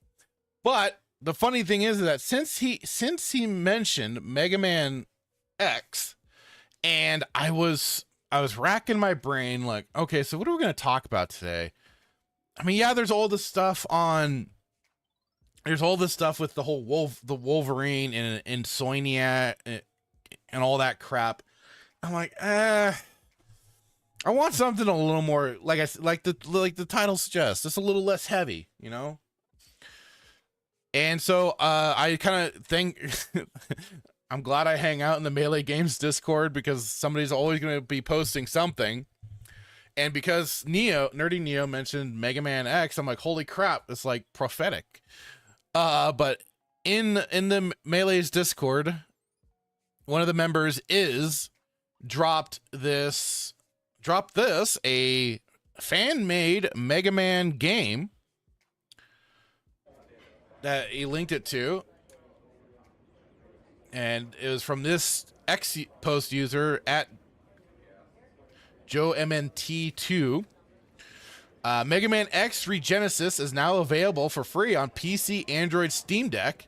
But the funny thing is that since he mentioned MegaMan X, and I was racking my brain like, okay, so what are we going to talk about today? I mean, yeah, there's all this stuff with the whole Wolverine and Insomnia and all that crap. I'm like, I want something a little more, like the title suggests, just a little less heavy, you know? And so I kind of think I'm glad I hang out in the Melee Games Discord, because somebody's always going to be posting something. And because Nerdy Neo mentioned MegaMan X, I'm like, holy crap, it's like prophetic. But in the Melee's Discord, one of the members dropped this a fan-made Mega Man game that he linked it to, and it was from this X post user at Joe MNT2. Mega Man X Regenesis is now available for free on PC, Android, Steam Deck.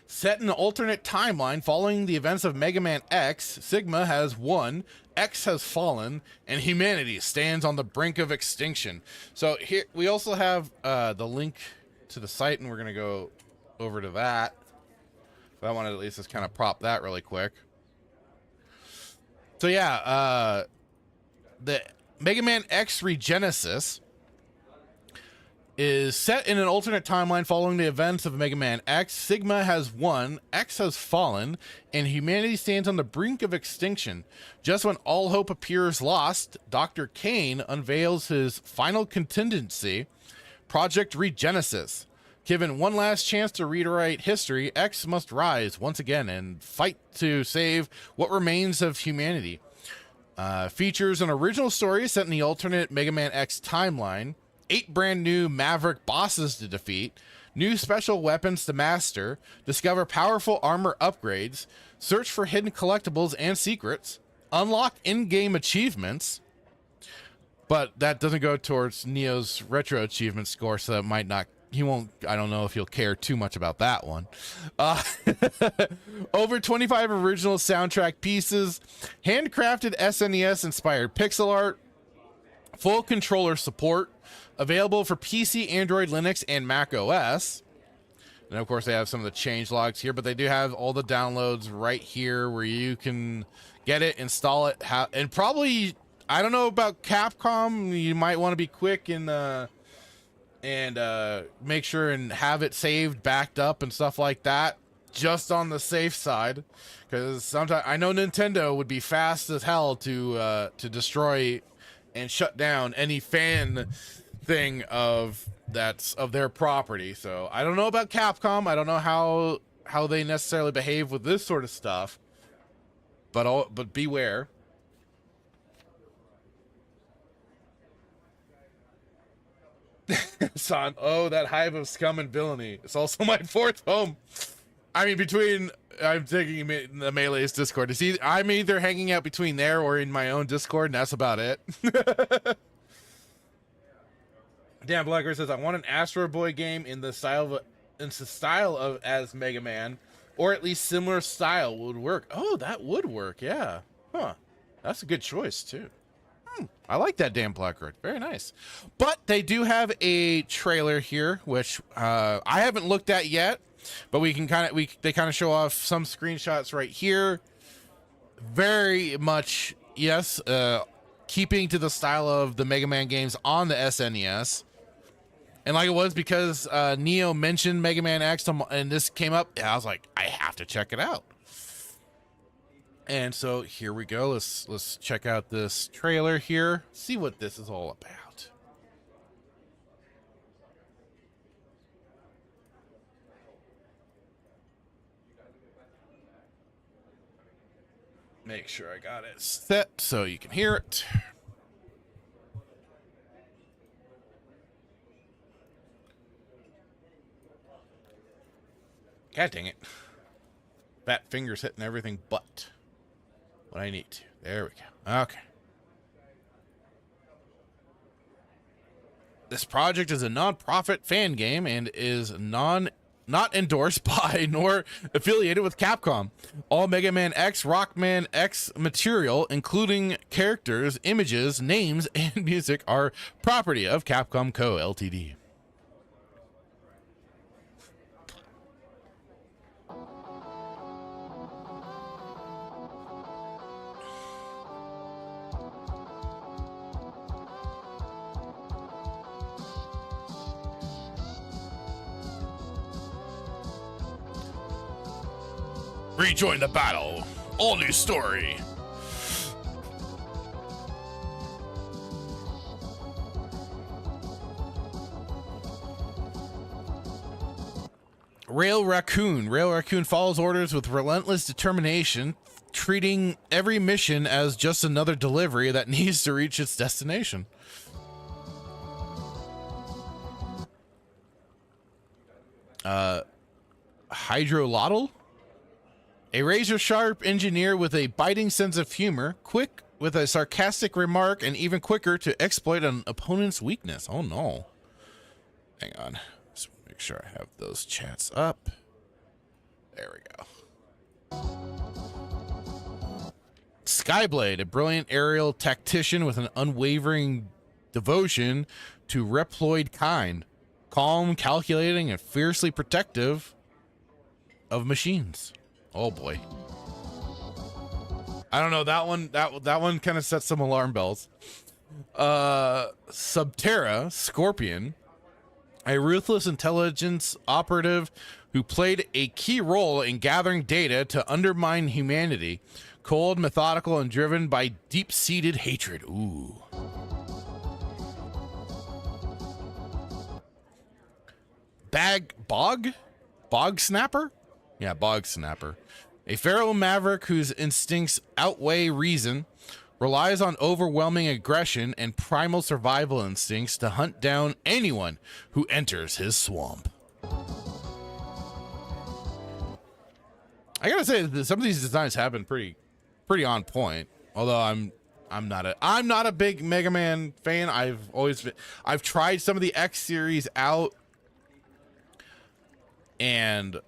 Set in an alternate timeline following the events of Mega Man X, Sigma has won, X has fallen, and humanity stands on the brink of extinction. So here we also have the link to the site, and we're going to go over to that. But I wanted to at least just kind of prop that really quick. So yeah, the Mega Man X Regenesis is set in an alternate timeline following the events of Mega Man X. Sigma has won, X has fallen, and humanity stands on the brink of extinction. Just when all hope appears lost, Dr. Kane unveils his final contingency, Project Regenesis. Given one last chance to rewrite history, X must rise once again and fight to save what remains of humanity. Features an original story set in the alternate Mega Man X timeline, 8 brand new Maverick bosses to defeat, new special weapons to master, discover powerful armor upgrades, search for hidden collectibles and secrets, unlock in-game achievements. But that doesn't go towards Neo's retro achievement score, so that might not, he won't, I don't know if he'll care too much about that one. Over 25 original soundtrack pieces, handcrafted SNES inspired pixel art, full controller support, available for PC, Android, Linux, and Mac OS. And of course, they have some of the change logs here, but they do have all the downloads right here where you can get it, install it, and probably, I don't know about Capcom, you might want to be quick and make sure and have it saved, backed up, and stuff like that, just on the safe side, because sometimes I know Nintendo would be fast as hell to destroy and shut down any fan thing of their property. So I don't know about Capcom. I don't know how they necessarily behave with this sort of stuff, but beware. Son, oh, that hive of scum and villainy. It's also my fourth home. I mean, I'm taking the Melee's Discord. I'm either hanging out between there or in my own Discord, and that's about it. Dan Blacker says, I want an Astro Boy game in the style of as Mega Man, or at least similar style would work. Oh, that would work, yeah. Huh. That's a good choice, too. I like that Dan Blackguard. Very nice. But they do have a trailer here, which I haven't looked at yet, but they kind of show off some screenshots right here. Very much, yes, keeping to the style of the Mega Man games on the SNES. And like it was because Neo mentioned Mega Man X and this came up, and I was like, I have to check it out. And so here we go. Let's check out this trailer here. See what this is all about. Make sure I got it set so you can hear it. God dang it. Fat fingers hitting everything but what I need to. There we go. Okay. This project is a non-profit fan game and is not endorsed by nor affiliated with Capcom. All Mega Man X, Rockman X material, including characters, images, names, and music, are property of Capcom Co. Ltd. Rejoin the battle. All new story. Rail Raccoon. Rail Raccoon follows orders with relentless determination, treating every mission as just another delivery that needs to reach its destination. Hydrolotl? A razor-sharp engineer with a biting sense of humor, quick with a sarcastic remark, and even quicker to exploit an opponent's weakness. Oh, no. Hang on. Let's make sure I have those chats up. There we go. Skyblade, a brilliant aerial tactician with an unwavering devotion to Reploid kind. Calm, calculating, and fiercely protective of machines. Oh boy. I don't know, that one kind of sets some alarm bells. Subterra, Scorpion, a ruthless intelligence operative who played a key role in gathering data to undermine humanity. Cold, methodical, and driven by deep-seated hatred. Ooh. Bog Snapper? Yeah, Bog Snapper. A feral maverick whose instincts outweigh reason, relies on overwhelming aggression and primal survival instincts to hunt down anyone who enters his swamp. I gotta say, some of these designs have been pretty on point. Although I'm not a big Mega Man fan. I've tried some of the X series out, and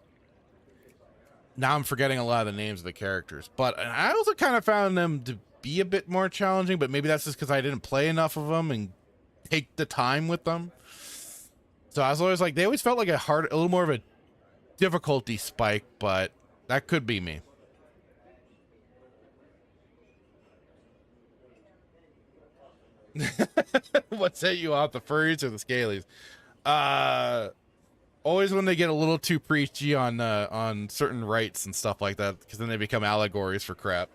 now I'm forgetting a lot of the names of the characters, but I also kind of found them to be a bit more challenging, but maybe that's just because I didn't play enough of them and take the time with them. So I was always like, they always felt like a little more of a difficulty spike, but that could be me. What set you off, the furries or the scalies? Always when they get a little too preachy on certain rights and stuff like that, because then they become allegories for crap.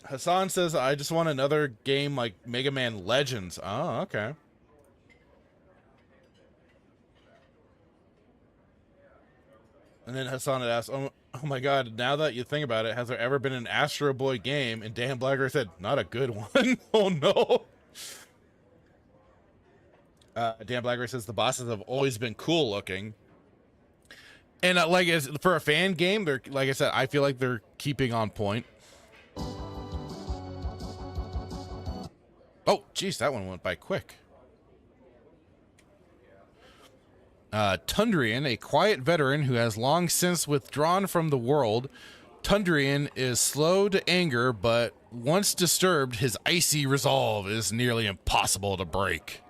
Hassan says, I just want another game like Mega Man Legends. Oh, okay. And then Hassan had asked, oh my god, now that you think about it, has there ever been an Astro Boy game? And Dan Blacker said, not a good one. Oh no. Dan Blackberry says the bosses have always been cool looking. And for a fan game, they're, like I said, I feel like they're keeping on point. Oh, geez, that one went by quick. Tundrian, a quiet veteran who has long since withdrawn from the world. Tundrian is slow to anger, but once disturbed, his icy resolve is nearly impossible to break.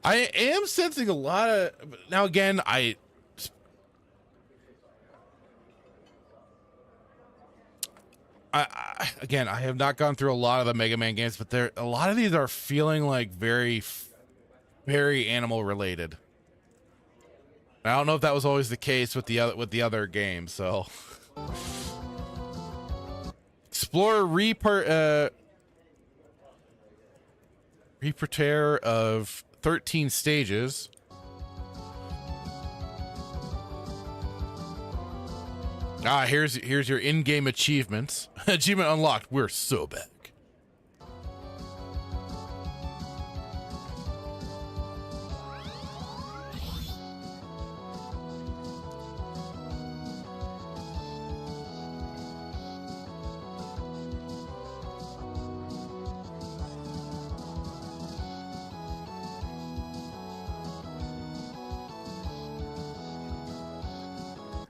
I am sensing a lot of... Now, again, again, I have not gone through a lot of the Mega Man games, but a lot of these are feeling like very, very animal related. I don't know if that was always the case with the other games. So, explore repertoire of 13 stages. Here's your in-game achievements. Achievement unlocked. We're so back.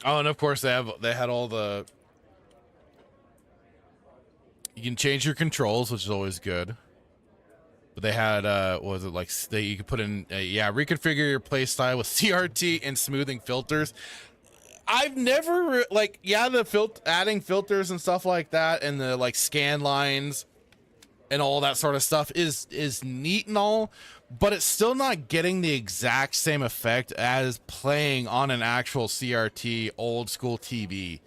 Oh, and of course they had all the... You can change your controls, which is always good. But they had, what was it, like, you could put in, reconfigure your playstyle with CRT and smoothing filters. I've never, adding filters and stuff like that, and the, like, scan lines and all that sort of stuff is neat and all, but it's still not getting the exact same effect as playing on an actual CRT old school TV.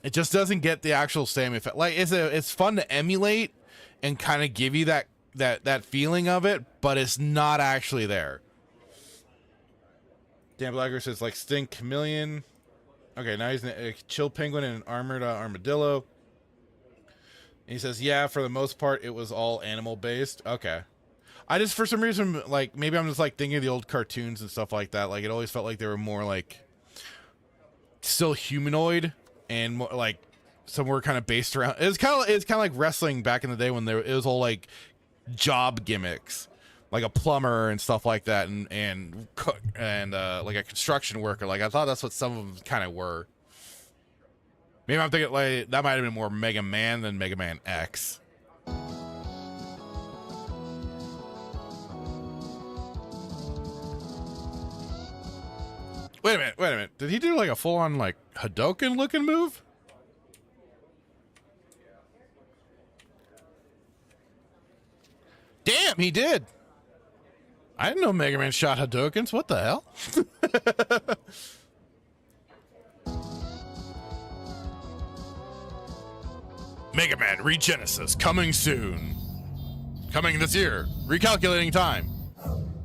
It just doesn't get the actual same effect. Like, it's fun to emulate and kind of give you that feeling of it, but it's not actually there. Dan Blacker says, like, Sting Chameleon. Okay, now he's a chill penguin and an armored armadillo. And he says, yeah, for the most part, it was all animal based. Okay. I just, for some reason, like, maybe I'm just, like, thinking of the old cartoons and stuff like that. Like, it always felt like they were more, like, still humanoid and more, like, some were kind of based around. It's kind of like wrestling back in the day when it was all, like, job gimmicks, like a plumber and stuff like that, and like a construction worker. Like, I thought that's what some of them kind of were. Maybe I'm thinking, like, that might have been more Mega Man than Mega Man X. Wait a minute. Did he do like a full-on like Hadouken looking move? Damn, he did. I didn't know Mega Man shot Hadoukens. What the hell? Mega Man Regenesis coming soon. Coming this year. Recalculating time.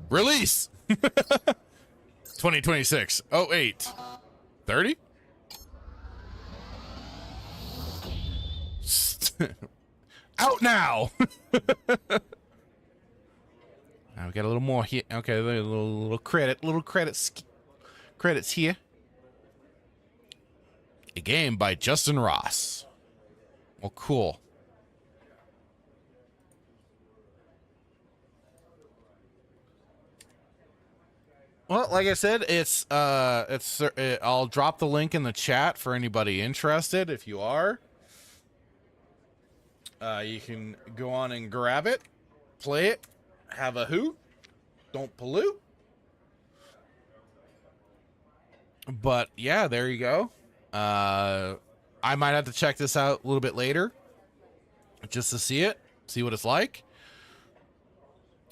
Release. 2026. 08. 30? Out now. Now we got a little more here. Okay, a little credits here. A game by Justin Ross. Well, cool. Well, like I said, I'll drop the link in the chat for anybody interested. If you are, you can go on and grab it, play it, have a hoot, don't pollute. But yeah, there you go. I might have to check this out a little bit later, just to see what it's like.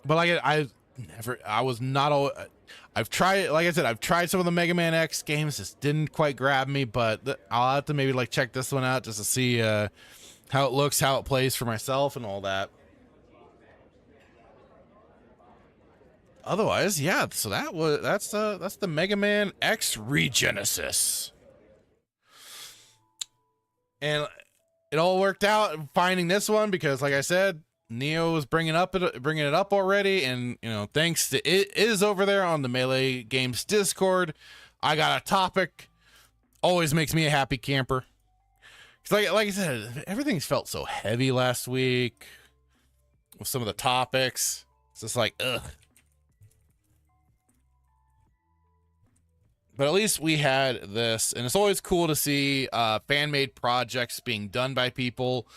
But like I've tried, like I said, I've tried some of the Mega Man X games. Just didn't quite grab me, but I'll have to maybe like check this one out just to see how it looks, how it plays for myself, and all that. Otherwise, yeah. So that's the Mega Man X Regenesis, and it all worked out finding this one because, like I said, Neo is bringing it up already, and thanks to it is over there on the Melee Games Discord. I got a topic. Always makes me a happy camper. Cause like I said, everything's felt so heavy last week with some of the topics. It's just like ugh. But at least we had this, and it's always cool to see fan-made projects being done by people.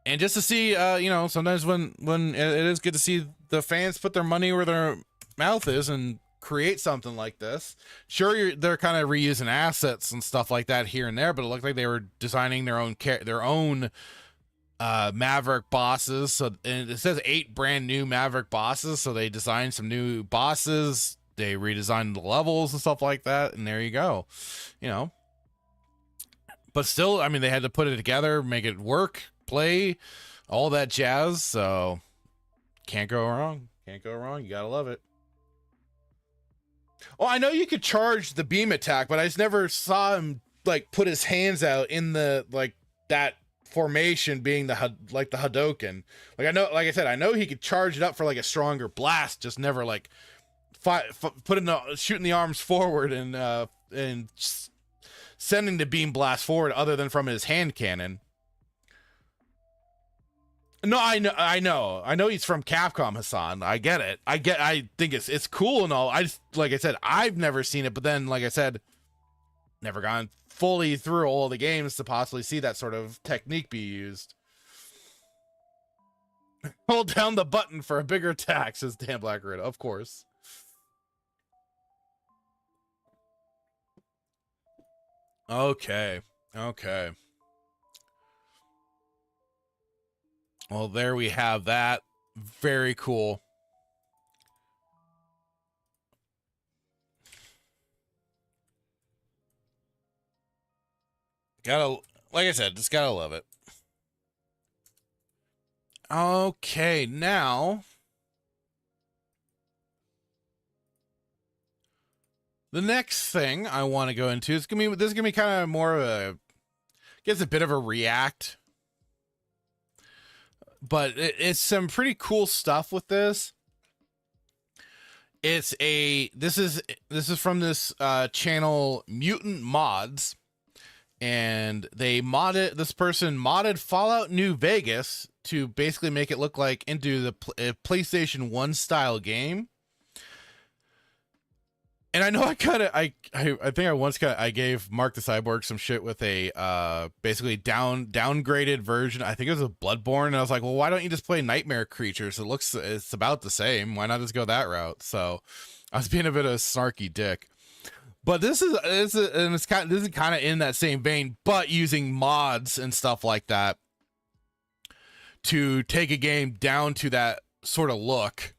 And just to see, sometimes when it is good to see the fans put their money where their mouth is and create something like this. Sure, they're kind of reusing assets and stuff like that here and there, but it looked like they were designing their own Maverick bosses. So, and it says 8 brand new Maverick bosses, so they designed some new bosses. They redesigned the levels and stuff like that, and there you go. But still, I mean, they had to put it together, make it work, play, all that jazz. So can't go wrong. You gotta love it. Oh, I know you could charge the beam attack, but I just never saw him like put his hands out in the that formation, being the Hadoken. Like I said, I know he could charge it up for like a stronger blast, just never like shooting the arms forward and sending the beam blast forward, other than from his hand cannon. No, I know he's from Capcom, Hassan. I get it. I think it's cool and all. I just, like I said, I've never seen it, but then, like I said, never gone fully through all the games to possibly see that sort of technique be used. Hold down the button for a bigger attack, says Dan Blackwood. Of course. Okay. Well, there we have that. Very cool. Like I said, just gotta love it. Okay, now the next thing I want to go into is this is gonna be kind of more of a, gets a bit of a react, but it's some pretty cool stuff with this. This is from this channel Mutant Mods, and this person modded Fallout New Vegas to basically make it look like into the PlayStation 1 style game. And I know I think I once I gave Mark the Cyborg some shit with a basically downgraded version. I think it was a Bloodborne, and I was like, well, why don't you just play Nightmare Creatures? It's about the same. Why not just go that route? So I was being a bit of a snarky dick. But this is kind of in that same vein, but using mods and stuff like that to take a game down to that sort of look.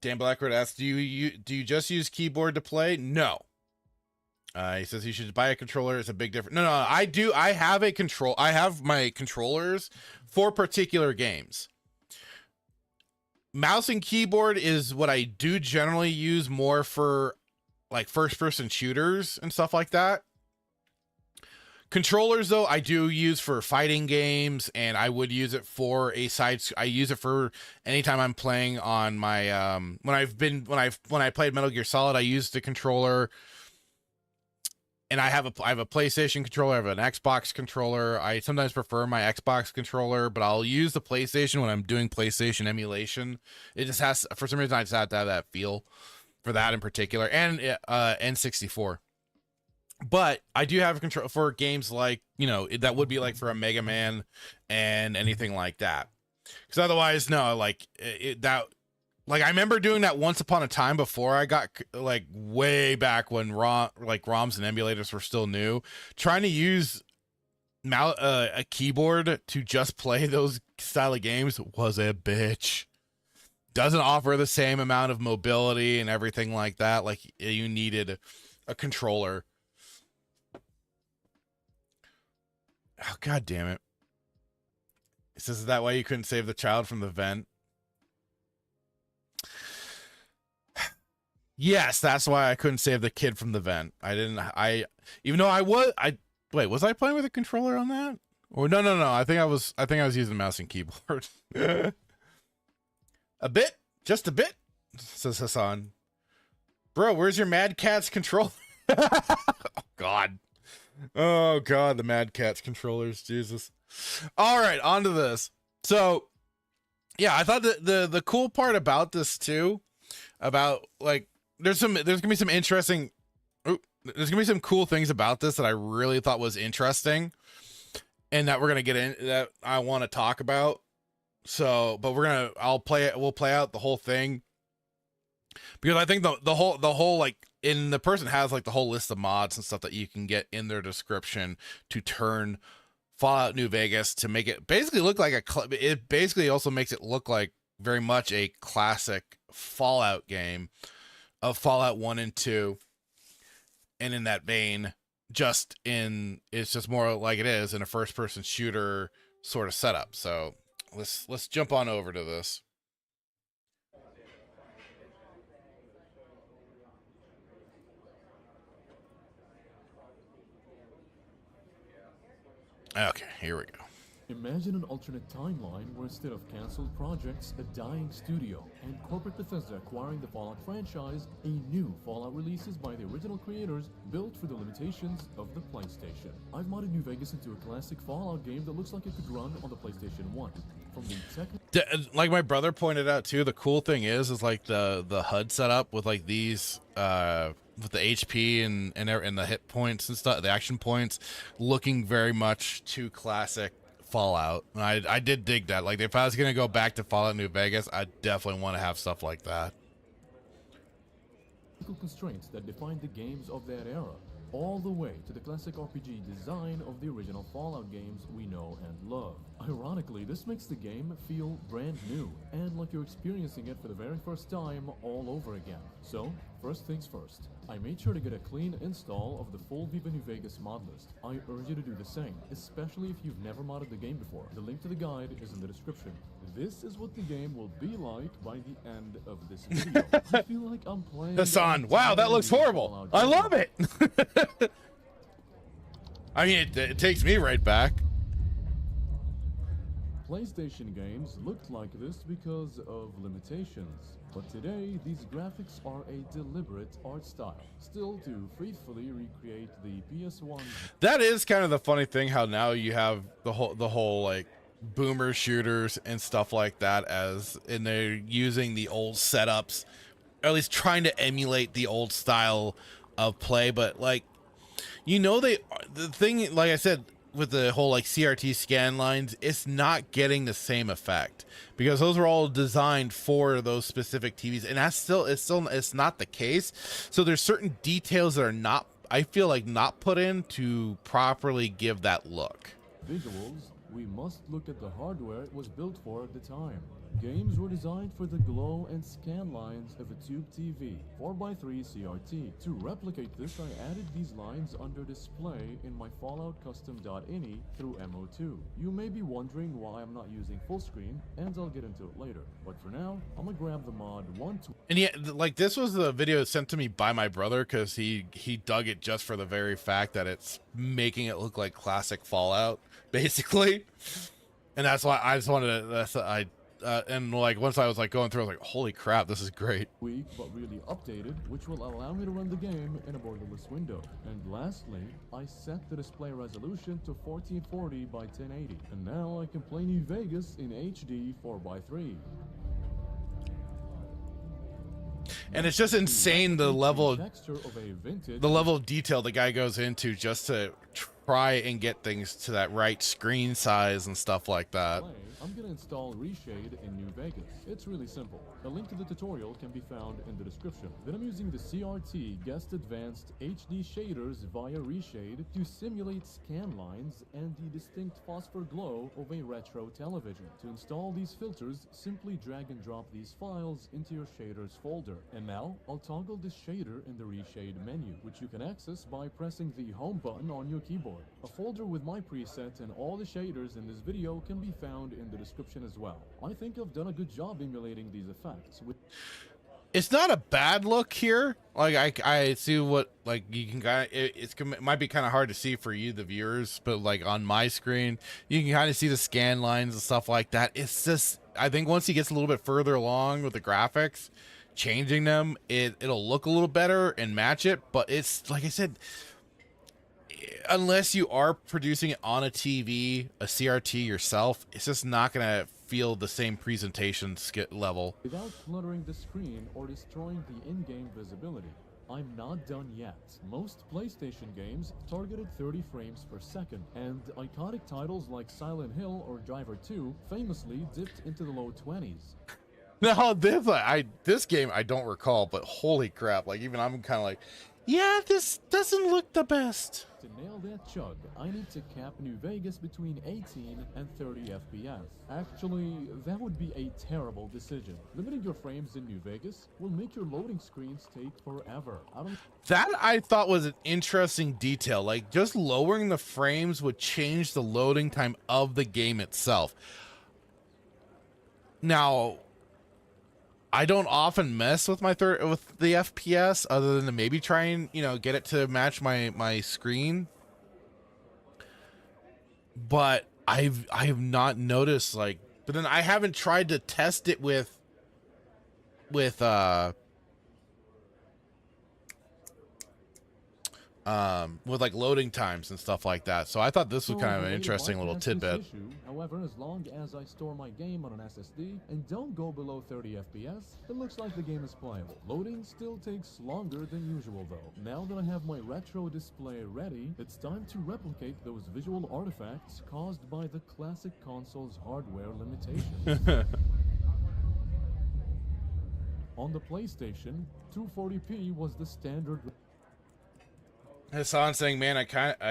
Dan Blackwood asks, do you just use keyboard to play? No. He says you should buy a controller. It's a big difference. No, I do. I have my controllers for particular games. Mouse and keyboard is what I do generally use more for like first-person shooters and stuff like that. Controllers, though, I do use for fighting games, and I would use it for I use it for anytime I'm playing on my when I played Metal Gear Solid, I used the controller. And I have a PlayStation controller, I have an Xbox controller. I sometimes prefer my Xbox controller, but I'll use the PlayStation when I'm doing PlayStation emulation. It just has, for some reason, I just have to have that feel for that in particular, and N64. But I do have a control for games like, that would be like for a Mega Man and anything like that. Because otherwise, no, like I remember doing that once upon a time before I got like way back when ROMs and emulators were still new, trying to use a keyboard to just play those style of games was a bitch. Doesn't offer the same amount of mobility and everything like that. Like you needed a controller. Oh, God damn it. It says, is that why you couldn't save the child from the vent? Yes, that's why I couldn't save the kid from the vent. I didn't. Even though wait, was I playing with a controller on that? Or no. I think I was using mouse and keyboard. A bit, just a bit, says Hassan. Bro, where's your Mad Catz controller? Oh God, the Mad Catz controllers, Jesus. All right, on to this. So, yeah, I thought that the cool part about this too, about like there's gonna be some interesting, there's gonna be some cool things about this that I really thought was interesting, and that we're gonna get in, that I want to talk about. So, but we'll play out the whole thing, because I think the whole like, in the person has like the whole list of mods and stuff that you can get in their description to turn Fallout New Vegas to make it basically look like it basically also makes it look like very much a classic Fallout game of Fallout 1 and 2, and in that vein, it's just more like it is in a first person shooter sort of setup. So let's jump on over to this. Okay, here we go. Imagine an alternate timeline where instead of cancelled projects, a dying studio, and corporate Bethesda acquiring the Fallout franchise, a new Fallout releases by the original creators built for the limitations of the PlayStation. I've modded New Vegas into a classic Fallout game that looks like it could run on the PlayStation 1. From the like my brother pointed out too, the cool thing is like the HUD setup with like these with the HP and the hit points and stuff, the action points, looking very much to classic Fallout. And I did dig that. Like, if I was gonna go back to Fallout New Vegas, I definitely want to have stuff like that. Constraints that defined the games of that era, all the way to the classic RPG design of the original Fallout games we know and love. Ironically, this makes the game feel brand new, and like you're experiencing it for the very first time all over again. So, first things first, I made sure to get a clean install of the full Viva New Vegas mod list. I urge you to do the same, especially if you've never modded the game before. The link to the guide is in the description. This is what the game will be like by the end of this video. I feel like I'm playing Hassan, wow, that looks horrible. I love it. I mean, it takes me right back. PlayStation games looked like this because of limitations, but today these graphics are a deliberate art style, still to faithfully recreate the PS1. That is kind of the funny thing, how now you have the whole like boomer shooters and stuff like that, and they're using the old setups, or at least trying to emulate the old style of play. But like, the thing, like I said, with the whole like CRT scan lines, it's not getting the same effect because those were all designed for those specific TVs, and it's not the case. So there's certain details that are not, I feel like, not put in to properly give that look. Visuals, we must look at the hardware it was built for at the time. Games were designed for the glow and scan lines of a tube TV, 4x3 CRT. To replicate this, I added these lines under display in my Fallout Custom.ini through MO2. You may be wondering why I'm not using full screen, and I'll get into it later. But for now, I'm gonna grab the mod 1. And yeah, like, this was the video sent to me by my brother because he dug it just for the very fact that it's making it look like classic Fallout, basically. And that's why I just wanted to, and like once I was like going through, I was like, holy crap, this is great. Weak but really updated, which will allow me to run the game in a borderless window. And lastly, I set the display resolution to 1440 by 1080, and now I can play New Vegas in HD 4x3. And it's just insane the level of detail the guy goes into just to try and get things to that right screen size and stuff like that. I'm gonna install Reshade in New Vegas. It's really simple. A link to the tutorial can be found in the description. Then I'm using the CRT Guest Advanced HD shaders via Reshade to simulate scan lines and the distinct phosphor glow of a retro television. To install these filters, simply drag and drop these files into your shaders folder. And now, I'll toggle this shader in the Reshade menu, which you can access by pressing the home button on your keyboard. A folder with my presets and all the shaders in this video can be found in the description as well. I think I've done a good job emulating these effects with... it's not a bad look here. Like I see what like you can kind of it might be kind of hard to see for you the viewers, but like on my screen you can kind of see the scan lines and stuff like that. It's just I think once he gets a little bit further along with the graphics, changing them, it'll look a little better and match it. But it's like I said, unless you are producing it on a TV, a CRT yourself, it's just not gonna feel the same presentation level. Without cluttering the screen or destroying the in-game visibility. I'm not done yet. Most PlayStation games targeted 30 frames per second, and iconic titles like Silent Hill or Driver 2 famously dipped into the low 20s. Now this game I don't recall, but holy crap, like even I'm kind of like, yeah, this doesn't look the best. To nail that chug, I need to cap New Vegas between 18 and 30 FPS. Actually, that would be a terrible decision. Limiting your frames in New Vegas will make your loading screens take forever. That I thought was an interesting detail. Like just lowering the frames would change the loading time of the game itself. Now, I don't often mess with with the FPS other than to maybe try and, you know, get it to match my screen. But I have not noticed like, but then I haven't tried to test it with like loading times and stuff like that. So I thought this was kind of an interesting little tidbit. However, as long as I store my game on an SSD and don't go below 30 FPS, it looks like the game is playable. Loading still takes longer than usual though. Now that I have my retro display ready, it's time to replicate those visual artifacts caused by the classic console's hardware limitations. On the PlayStation, 240p was the standard. Hassan saying, "Man, I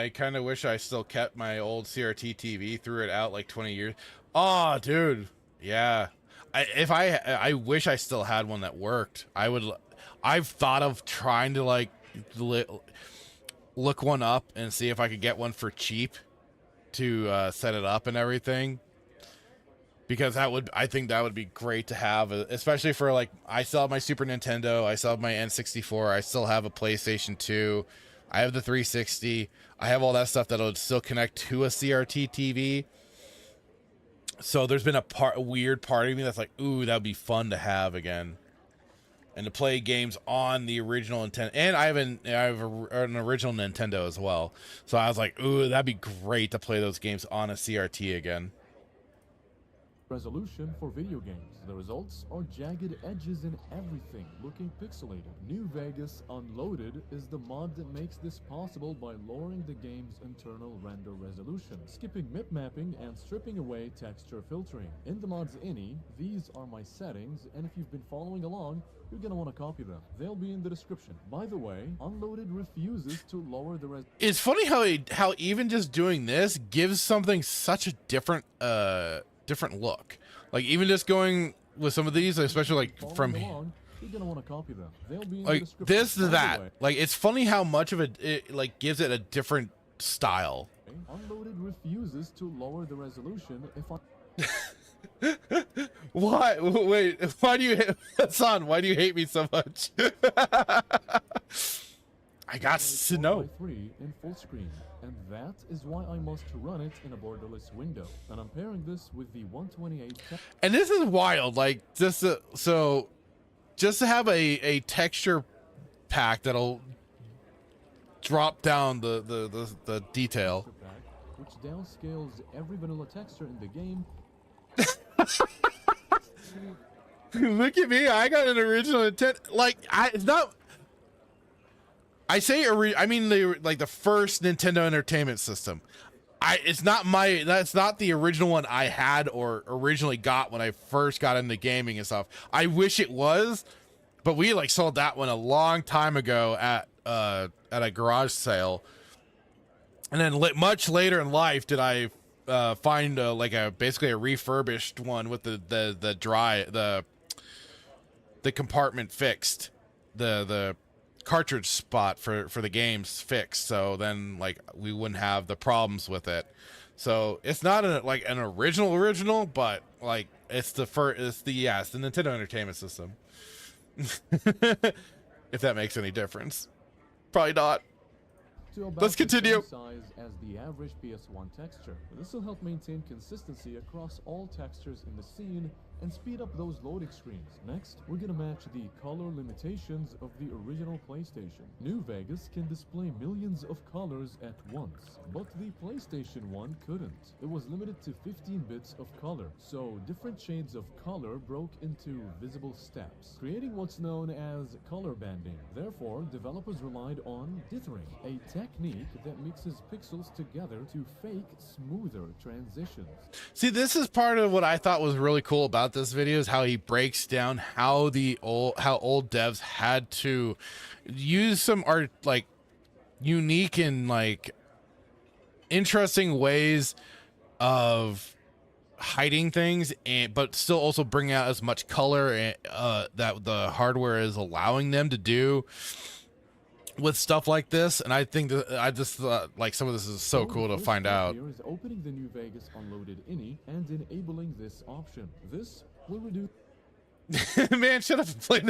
kind of wish I still kept my old CRT TV. Threw it out like 20 years. Oh, dude, yeah. I wish I still had one that worked. I've thought of trying to like look one up and see if I could get one for cheap to set it up and everything. Because I think that would be great to have, especially for like I still have my Super Nintendo, I still have my N64, I still have a PlayStation 2." I have the 360. I have all that stuff that'll still connect to a CRT TV. So there's been a weird part of me that's like, ooh, that would be fun to have again, and to play games on the original Nintendo. And I have an original Nintendo as well. So I was like, ooh, that'd be great to play those games on a CRT again. Resolution for video games. The results are jagged edges in everything, looking pixelated. New Vegas Unloaded is the mod that makes this possible by lowering the game's internal render resolution, skipping mip mapping, and stripping away texture filtering. In the mod's ini, these are my settings, and if you've been following along, you're gonna want to copy them. They'll be in the description. By the way, Unloaded refuses to lower the It's funny how even just doing this gives something such a different look. Like even just going with some of these, especially like from you're gonna want to copy them. They'll be in like the description. this to that. Like it's funny how much of it like gives it a different style. Unloaded refuses to lower the resolution if I Why? Wait, why do you Hassan, why do you hate me so much? I got to know. 3 in full screen, and that is why I must run it in a borderless window. And I'm pairing this with the 128. And this is wild. Like just just to have a texture pack that'll drop down the detail, which downscales every vanilla texture in the game. Look at me! I got an original intent. Like it's not. I say I mean the first Nintendo Entertainment System. It's not that's not the original one I had or originally got when I first got into gaming and stuff. I wish it was, but we like sold that one a long time ago at a garage sale, and then much later in life did I find basically a refurbished one with the compartment fixed, the cartridge spot for the games fixed, so then like we wouldn't have the problems with it. So it's not an original, but like it's the Nintendo Entertainment System. If that makes any difference. Probably not. To about Let's the same continue. size as the average PS1 texture. This will help maintain consistency across all textures in the scene and speed up those loading screens. Next, we're gonna match the color limitations of the original PlayStation. New Vegas can display millions of colors at once, but the PlayStation 1 couldn't. It was limited to 15 bits of color, so different shades of color broke into visible steps, creating what's known as color banding. Therefore, developers relied on dithering, a technique that mixes pixels together to fake smoother transitions. See, this is part of what I thought was really cool about this video, is how he breaks down how old devs had to use some art, like unique and like interesting ways of hiding things, and but still also bring out as much color that the hardware is allowing them to do with stuff like this. And I think that I just thought like some of this is so cool to find out. Here is opening the New Vegas Unloaded INI and enabling this option. This will reduce Man, shut up and play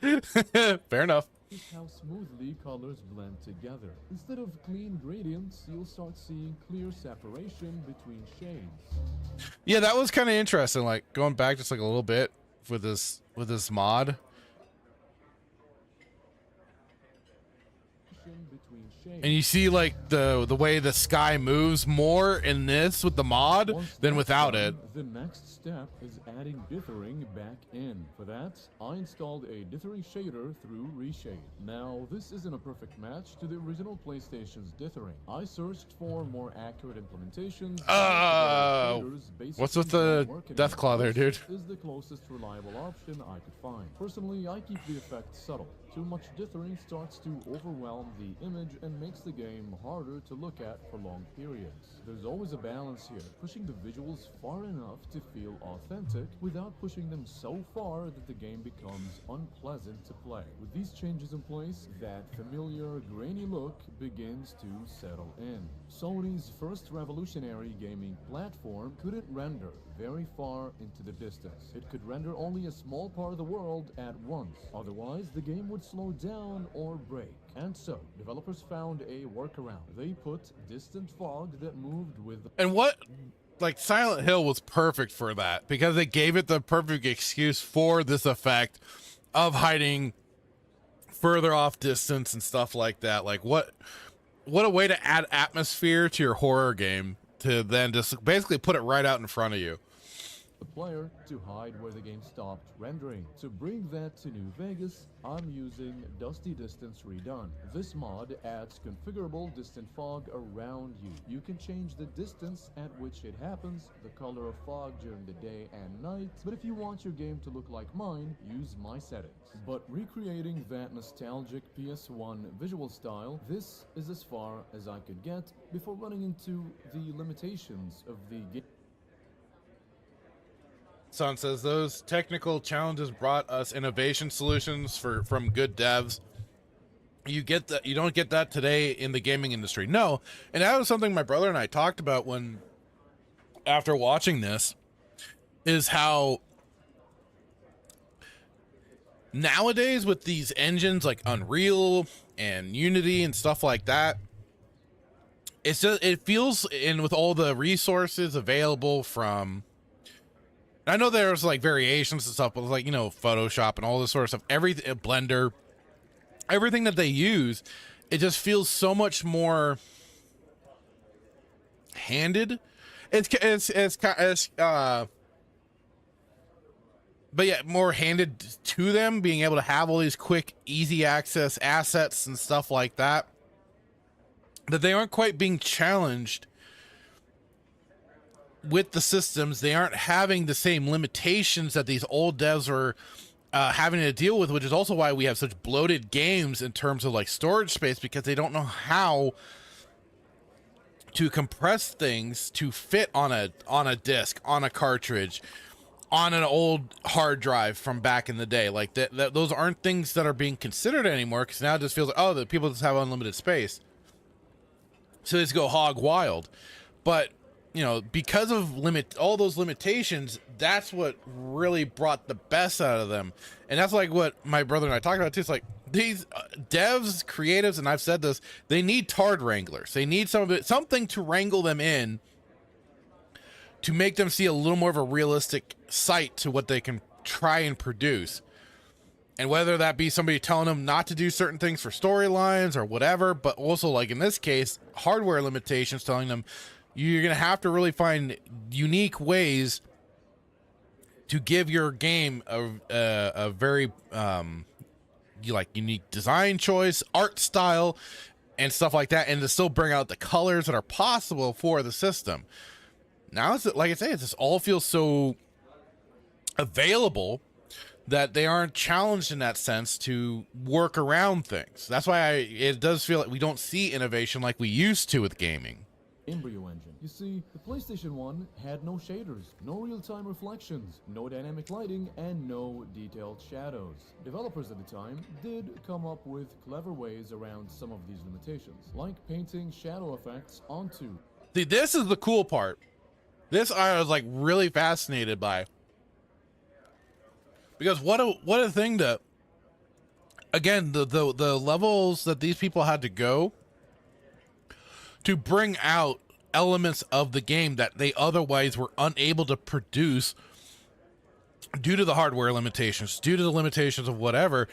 the fair enough. how smoothly colors blend together. Instead of clean gradients, you'll start seeing clear separation between shades. Yeah, that was kind of interesting, like going back just like a little bit with this mod. Between shades. And you see like the way the sky moves more in this with the mod than without it. The next step is adding dithering back in. For that, I installed a dithering shader through Reshade. Now, this isn't a perfect match to the original PlayStation's dithering. I searched for more accurate implementations. What's with the Deathclaw there, dude? Is the closest reliable option I could find. Personally, I keep the effect subtle. Too much dithering starts to overwhelm the image and makes the game harder to look at for long periods. There's always a balance here, pushing the visuals far enough to feel authentic without pushing them so far that the game becomes unpleasant to play. With these changes in place, that familiar grainy look begins to settle in. Sony's first revolutionary gaming platform couldn't render very far into the distance. It could render only a small part of the world at once. Otherwise, the game would slow down or break. And so, developers found a workaround. They put distant fog that moved with... And what, like Silent Hill was perfect for that, because it gave it the perfect excuse for this effect of hiding further off distance and stuff like that. Like what a way to add atmosphere to your horror game, to then just basically put it right out in front of you. The player to hide where the game stopped rendering. To bring that to New Vegas, I'm using Dusty Distance Redone. This mod adds configurable distant fog around you. You can change the distance at which it happens, the color of fog during the day and night, but if you want your game to look like mine, use my settings. But recreating that nostalgic PS1 visual style, this is as far as I could get before running into the limitations of the game. Son says those technical challenges brought us innovation solutions from good devs. You get that, you don't get that today in the gaming industry. No. And that was something my brother and I talked about when after watching this, is how nowadays with these engines like Unreal and Unity and stuff like that, it's just, it feels, and with all the resources available from, I know there's like variations and stuff, but like, you know, Photoshop and all this sort of stuff, everything, Blender, everything that they use, it just feels so much more handed. But yeah, more handed to them, being able to have all these quick, easy access assets and stuff like that, that they aren't quite being challenged with the systems. They aren't having the same limitations that these old devs are having to deal with, which is also why we have such bloated games in terms of like storage space, because they don't know how to compress things to fit on a disc, on a cartridge, on an old hard drive from back in the day. Like that those aren't things that are being considered anymore, because now it just feels like, oh, the people just have unlimited space, so they just go hog wild. But you know, because of all those limitations, that's what really brought the best out of them. And that's like what my brother and I talked about too. It's like these devs, creatives, and I've said this, they need tard wranglers. They need something to wrangle them in to make them see a little more of a realistic sight to what they can try and produce. And whether that be somebody telling them not to do certain things for storylines or whatever, but also like in this case, hardware limitations telling them you're going to have to really find unique ways to give your game a very unique design choice, art style, and stuff like that, and to still bring out the colors that are possible for the system. Now, it's like I say, it just all feels so available that they aren't challenged in that sense to work around things. That's why it does feel like we don't see innovation like we used to with gaming. Embryo engine. You see, the PlayStation 1 had no shaders, no real-time reflections, no dynamic lighting, and no detailed shadows. Developers at the time did come up with clever ways around some of these limitations, like painting shadow effects onto. See, this is the cool part. This I was like really fascinated by. Because what a thing to, again, the levels that these people had to go to bring out elements of the game that they otherwise were unable to produce due to the hardware limitations, due to the limitations of whatever.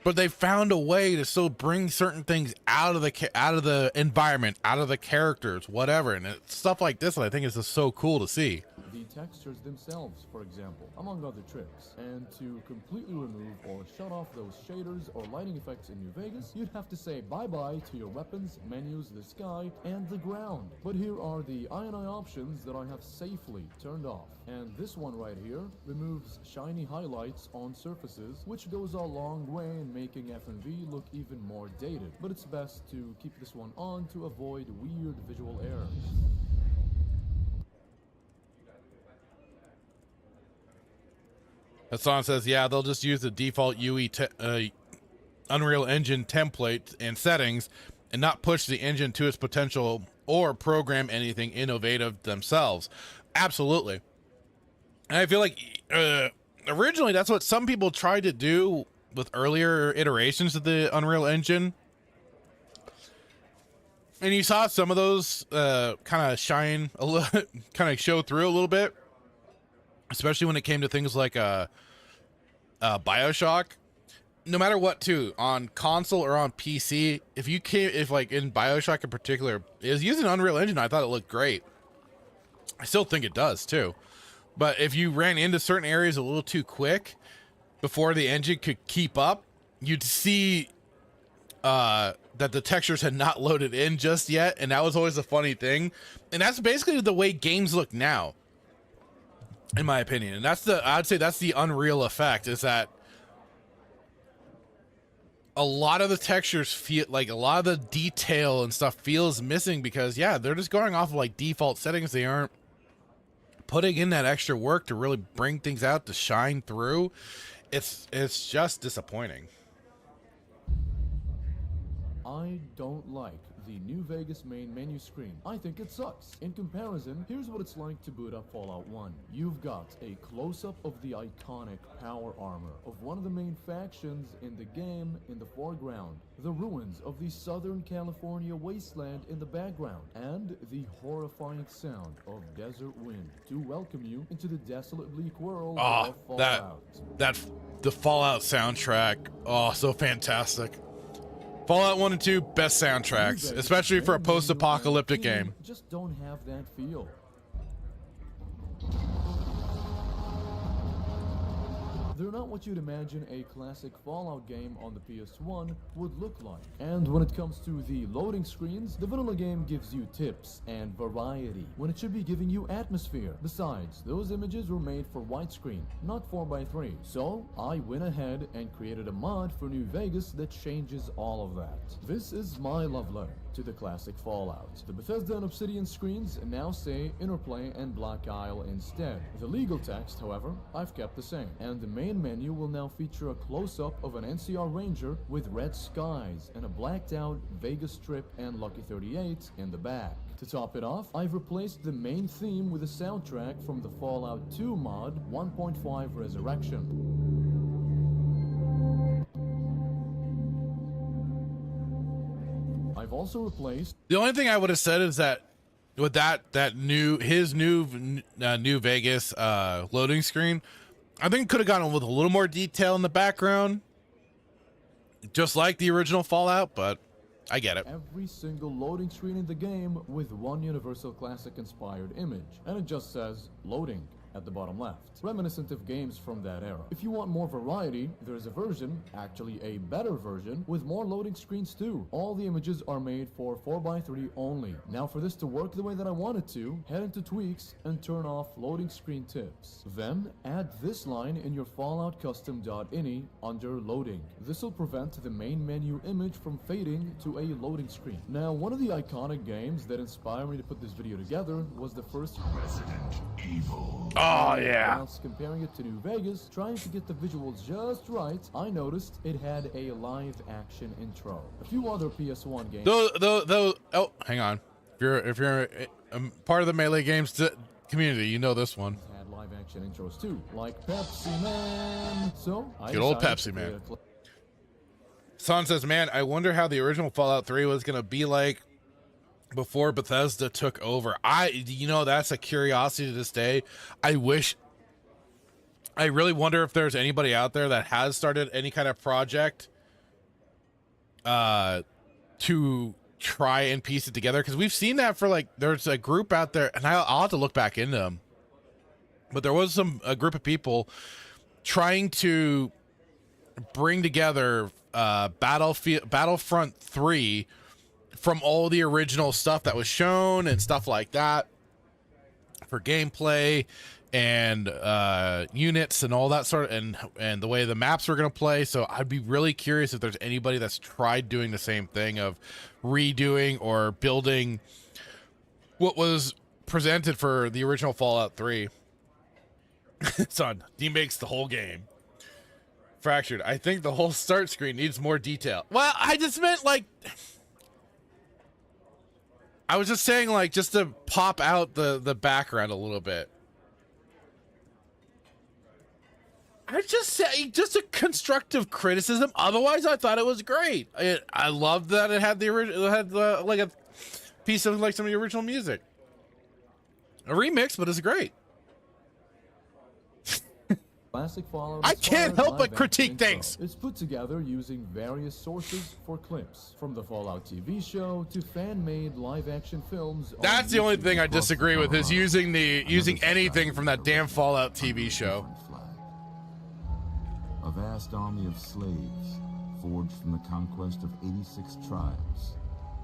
But they found a way to still bring certain things out of the environment, out of the characters, whatever, and stuff like this. I think is just so cool to see. The textures themselves, for example, among other tricks. And to completely remove or shut off those shaders or lighting effects in New Vegas, you'd have to say bye-bye to your weapons, menus, the sky, and the ground. But here are the INI options that I have safely turned off. And this one right here removes shiny highlights on surfaces, which goes a long way in making FNV look even more dated. But it's best to keep this one on to avoid weird visual errors. Hassan says, yeah, they'll just use the default UE Unreal Engine template and settings and not push the engine to its potential or program anything innovative themselves. Absolutely. And I feel like originally that's what some people tried to do with earlier iterations of the Unreal Engine. And you saw some of those kind of shine a little, kind of show through a little bit. Especially when it came to things like BioShock. No matter what, too, on console or on PC, if like in BioShock in particular, is using Unreal Engine, I thought it looked great. I still think it does too. But if you ran into certain areas a little too quick before the engine could keep up, you'd see that the textures had not loaded in just yet, and that was always a funny thing. And that's basically the way games look now, in my opinion. And I'd say that's the Unreal effect, is that a lot of the textures feel like a lot of the detail and stuff feels missing because, yeah, they're just going off of like default settings. They aren't putting in that extra work to really bring things out to shine through. It's just disappointing. I don't like the New Vegas main menu screen. I think it sucks. In comparison, here's what it's like to boot up Fallout 1. You've got a close-up of the iconic power armor of one of the main factions in the game in the foreground, the ruins of the Southern California wasteland in the background, and the horrifying sound of desert wind to welcome you into the desolate bleak world of Fallout. The Fallout soundtrack, so fantastic. Fallout 1 and 2, best soundtracks, especially for a post-apocalyptic game. Just don't have that feel. They're not what you'd imagine a classic Fallout game on the PS1 would look like. And when it comes to the loading screens, the vanilla game gives you tips and variety, when it should be giving you atmosphere. Besides, those images were made for widescreen, not 4:3. So, I went ahead and created a mod for New Vegas that changes all of that. This is my love letter to the classic Fallout. The Bethesda and Obsidian screens now say Interplay and Black Isle instead. The legal text, however, I've kept the same. And the main main menu will now feature a close-up of an NCR Ranger with red skies and a blacked-out Vegas Strip and Lucky 38 in the back. To top it off, I've replaced the main theme with a soundtrack from the Fallout 2 mod 1.5 Resurrection. I've also replaced... The only thing I would have said is that with his new Vegas loading screen, I think could have gone with a little more detail in the background, just like the original Fallout, but I get it. Every single loading screen in the game with one Universal Classic inspired image, and it just says loading at the bottom left, reminiscent of games from that era. If you want more variety, there's a version, actually a better version, with more loading screens too. All the images are made for 4x3 only. Now for this to work the way that I want it to, head into tweaks and turn off loading screen tips. Then add this line in your Fallout custom.ini under loading. This will prevent the main menu image from fading to a loading screen. Now one of the iconic games that inspired me to put this video together was the first Resident Evil. Oh, yeah. Whilst comparing it to New Vegas, trying to get the visuals just right, I noticed it had a live action intro. A few other PS1 games. Oh, hang on. If you're part of the Melee Games community, you know this one. Had live action intros too, like Pepsi Man. So I good old Pepsi Man. Son says, man, I wonder how the original Fallout 3 was gonna be like before Bethesda took over. That's a curiosity to this day. I really wonder if there's anybody out there that has started any kind of project to try and piece it together, because we've seen that for there's a group out there, and I'll have to look back into them, but there was a group of people trying to bring together Battlefront 3 from all the original stuff that was shown and stuff like that for gameplay and units and all that sort of, and the way the maps were going to play. So I'd be really curious if there's anybody that's tried doing the same thing of redoing or building what was presented for the original Fallout 3. Son, he makes the whole game. Fractured. I think the whole start screen needs more detail. Well, I just meant I was just saying, just to pop out the background a little bit. I just say, just a constructive criticism. Otherwise, I thought it was great. I love that it had a piece of some of the original music. A remix, but it's great. Classic Fallout. I can't help but critique things. It's put together using various sources for clips, from the Fallout TV show to fan-made live-action films. That's the only thing I disagree with, is using anything from that damn Fallout TV show. A vast army of slaves, forged from the conquest of 86 tribes,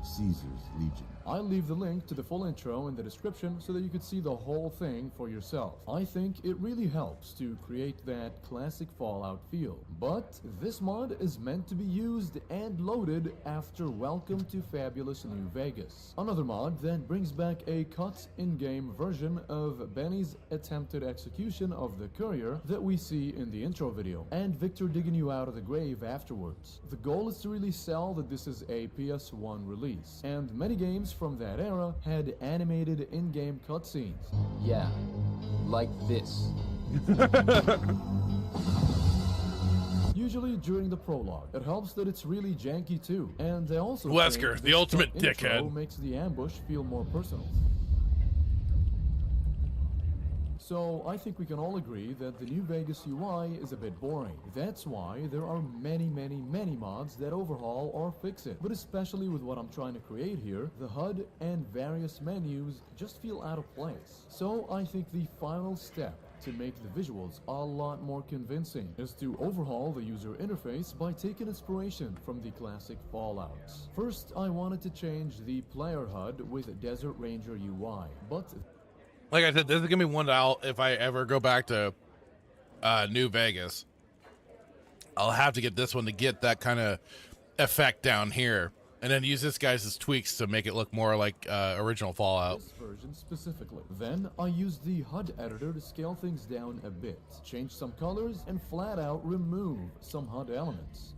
Caesar's Legion. I'll leave the link to the full intro in the description so that you could see the whole thing for yourself. I think it really helps to create that classic Fallout feel. But this mod is meant to be used and loaded after Welcome to Fabulous New Vegas, another mod that brings back a cut in-game version of Benny's attempted execution of the courier that we see in the intro video, and Victor digging you out of the grave afterwards. The goal is to really sell that this is a PS1 release, and many games from that era had animated in-game cutscenes. Yeah, like this. Usually during the prologue. It helps that it's really janky too, and they also Wesker, the ultimate dickhead, makes the ambush feel more personal. So I think we can all agree that the New Vegas UI is a bit boring. That's why there are many mods that overhaul or fix it. But especially with what I'm trying to create here, the HUD and various menus just feel out of place. So I think the final step to make the visuals a lot more convincing is to overhaul the user interface by taking inspiration from the classic Fallouts. First, I wanted to change the player HUD with Desert Ranger UI, but like I said, this is gonna be one that if I ever go back to New Vegas, I'll have to get this one to get that kind of effect down here. and then use this guys as tweaks to make it look more like original Fallout. This version specifically. Then I used the HUD editor to scale things down a bit, change some colors, and flat out remove some HUD elements.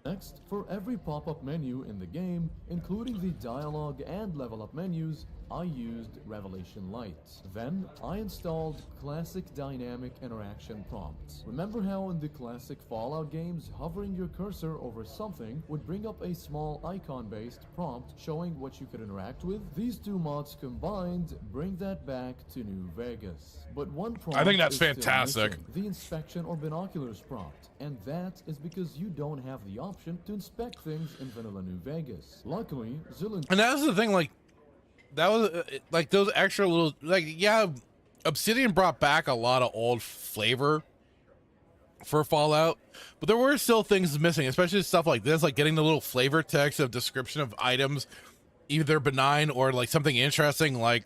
Next, for every pop-up menu in the game, including the dialogue and level up menus, I used Revelation Light. Then, I installed classic dynamic interaction prompts. Remember how in the classic Fallout games, hovering your cursor over something would bring up a small icon-based prompt showing what you could interact with? These two mods combined bring that back to New Vegas. But one prompt I think that's is still fantastic. missing, the inspection or binoculars prompt. And that is because you don't have the option to inspect things in vanilla New Vegas. Luckily, Zillion... And that's the thing, like, that was, like, those extra little, like, yeah, Obsidian brought back a lot of old flavor for Fallout, but there were still things missing, especially stuff like this, like getting the little flavor text of description of items, either benign or, like, something interesting, like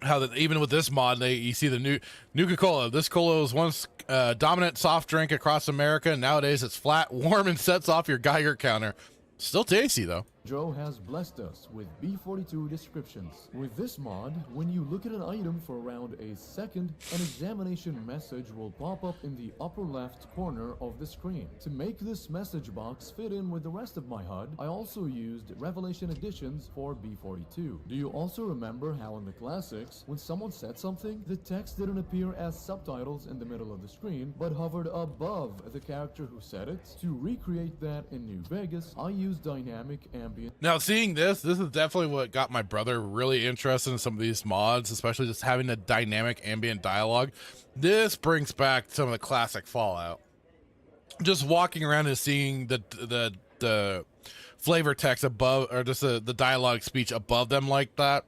how that even with this mod, you see the new Nuka-Cola. This cola was once dominant soft drink across America, and nowadays it's flat, warm, and sets off your Geiger counter. Still tasty, though. Joe has blessed us with B42 descriptions. With this mod, when you look at an item for around a second, an examination message will pop up in the upper left corner of the screen. To make this message box fit in with the rest of my HUD, I also used Revelation Editions for B42. Do you also remember how in the classics, when someone said something, the text didn't appear as subtitles in the middle of the screen, but hovered above the character who said it? To recreate that in New Vegas, I used dynamic ambient. Now, seeing this is definitely what got my brother really interested in some of these mods, especially just having the dynamic ambient dialogue. This brings back some of the classic Fallout. Just walking around and seeing the flavor text above, or just the dialogue speech above them like that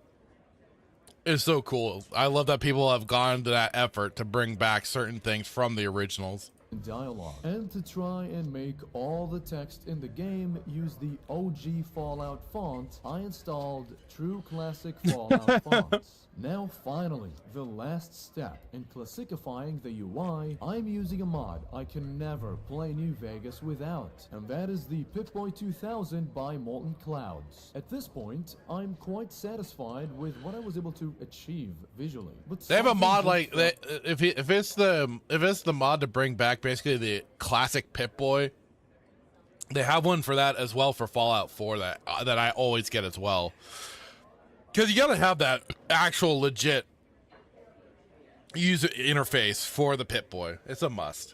is so cool. I love that people have gone to that effort to bring back certain things from the originals. Dialogue. And to try and make all the text in the game use the OG Fallout font, I installed True Classic Fallout fonts. Now finally, the last step in classifying the UI, I'm using a mod I can never play New Vegas without, and that is the Pip-Boy 2000 by Molten Clouds. At this point, I'm quite satisfied with what I was able to achieve visually. But they have a mod like that. If it's the mod to bring back basically the classic Pip-Boy, they have one for that as well for Fallout 4 that I always get as well. Because you gotta have that actual legit user interface for the Pip-Boy. It's a must.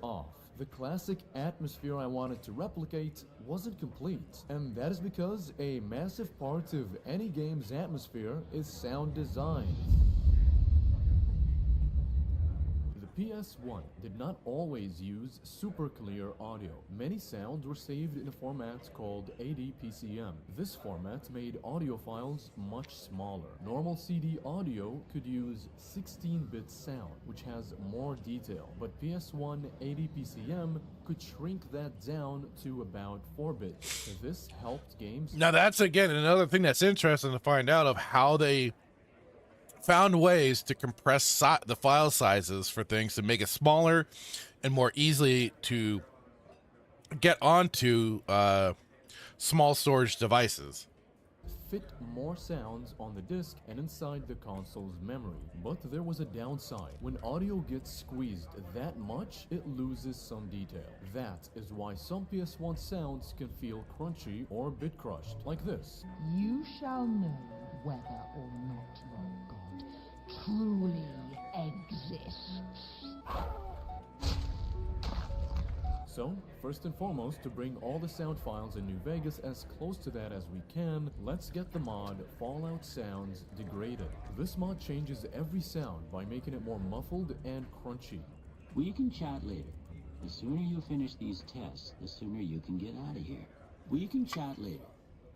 Off. The classic atmosphere I wanted to replicate wasn't complete, and that is because a massive part of any game's atmosphere is sound design. The PS1 did not always use super clear audio. Many sounds were saved in a format called ADPCM. This format made audio files much smaller. Normal CD audio could use 16-bit sound, which has more detail, but PS1 ADPCM could shrink that down to about 4 bits. This helped games. Now that's again another thing that's interesting to find out of how they found ways to compress the file sizes for things to make it smaller and more easily to get onto small storage devices. Fit more sounds on the disc and inside the console's memory. But there was a downside. When audio gets squeezed that much, it loses some detail. That is why some PS1 sounds can feel crunchy or bit crushed, like this. You shall know whether or not your god truly exists. So, first and foremost, to bring all the sound files in New Vegas as close to that as we can, let's get the mod Fallout Sounds Degraded. This mod changes every sound by making it more muffled and crunchy. We can chat later. The sooner you finish these tests, the sooner you can get out of here. We can chat later.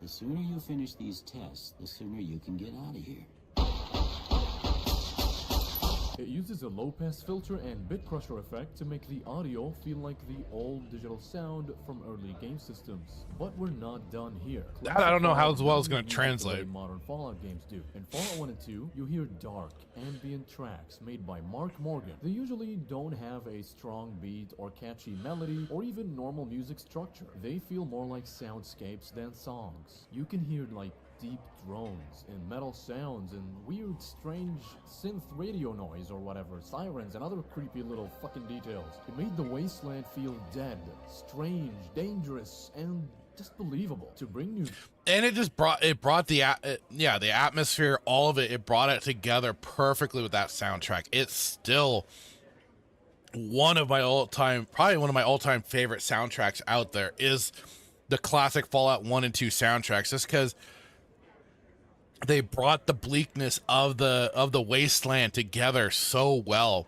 The sooner you finish these tests, the sooner you can get out of here. It uses a low-pass filter and bit crusher effect to make the audio feel like the old digital sound from early game systems. But we're not done here. I don't know how well it's going to Music the translate. way modern Fallout games do. In Fallout 1 and 2, you hear dark, ambient tracks made by Mark Morgan. They usually don't have a strong beat or catchy melody or even normal music structure. They feel more like soundscapes than songs. You can hear like deep drones and metal sounds and weird, strange synth radio noise or whatever, sirens and other creepy little fucking details. It made the wasteland feel dead, strange, dangerous, and just believable. To bring new, and it just brought the the atmosphere, all of it brought it together perfectly with that soundtrack. It's still one of my probably one of my all-time favorite soundtracks out there is the classic Fallout 1 and 2 soundtracks, just because they brought the bleakness of the wasteland together so well.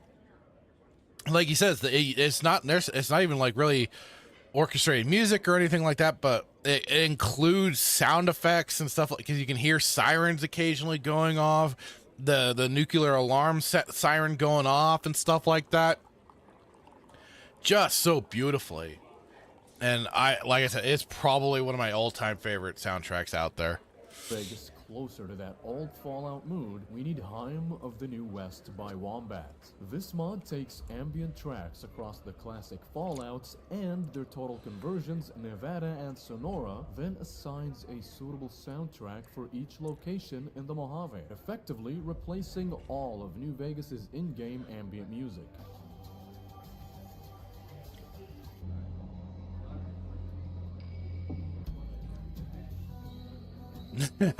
Like he says, it's not even like really orchestrated music or anything like that, but it includes sound effects and stuff, like, because you can hear sirens occasionally going off, the nuclear alarm siren going off and stuff like that, just so beautifully. And like I said, it's probably one of my all-time favorite soundtracks out there. Vegas closer to that old Fallout mood, we need Heim of the New West by Wombat. This mod takes ambient tracks across the classic Fallouts and their total conversions, Nevada and Sonora, then assigns a suitable soundtrack for each location in the Mojave, effectively replacing all of New Vegas's in-game ambient music. It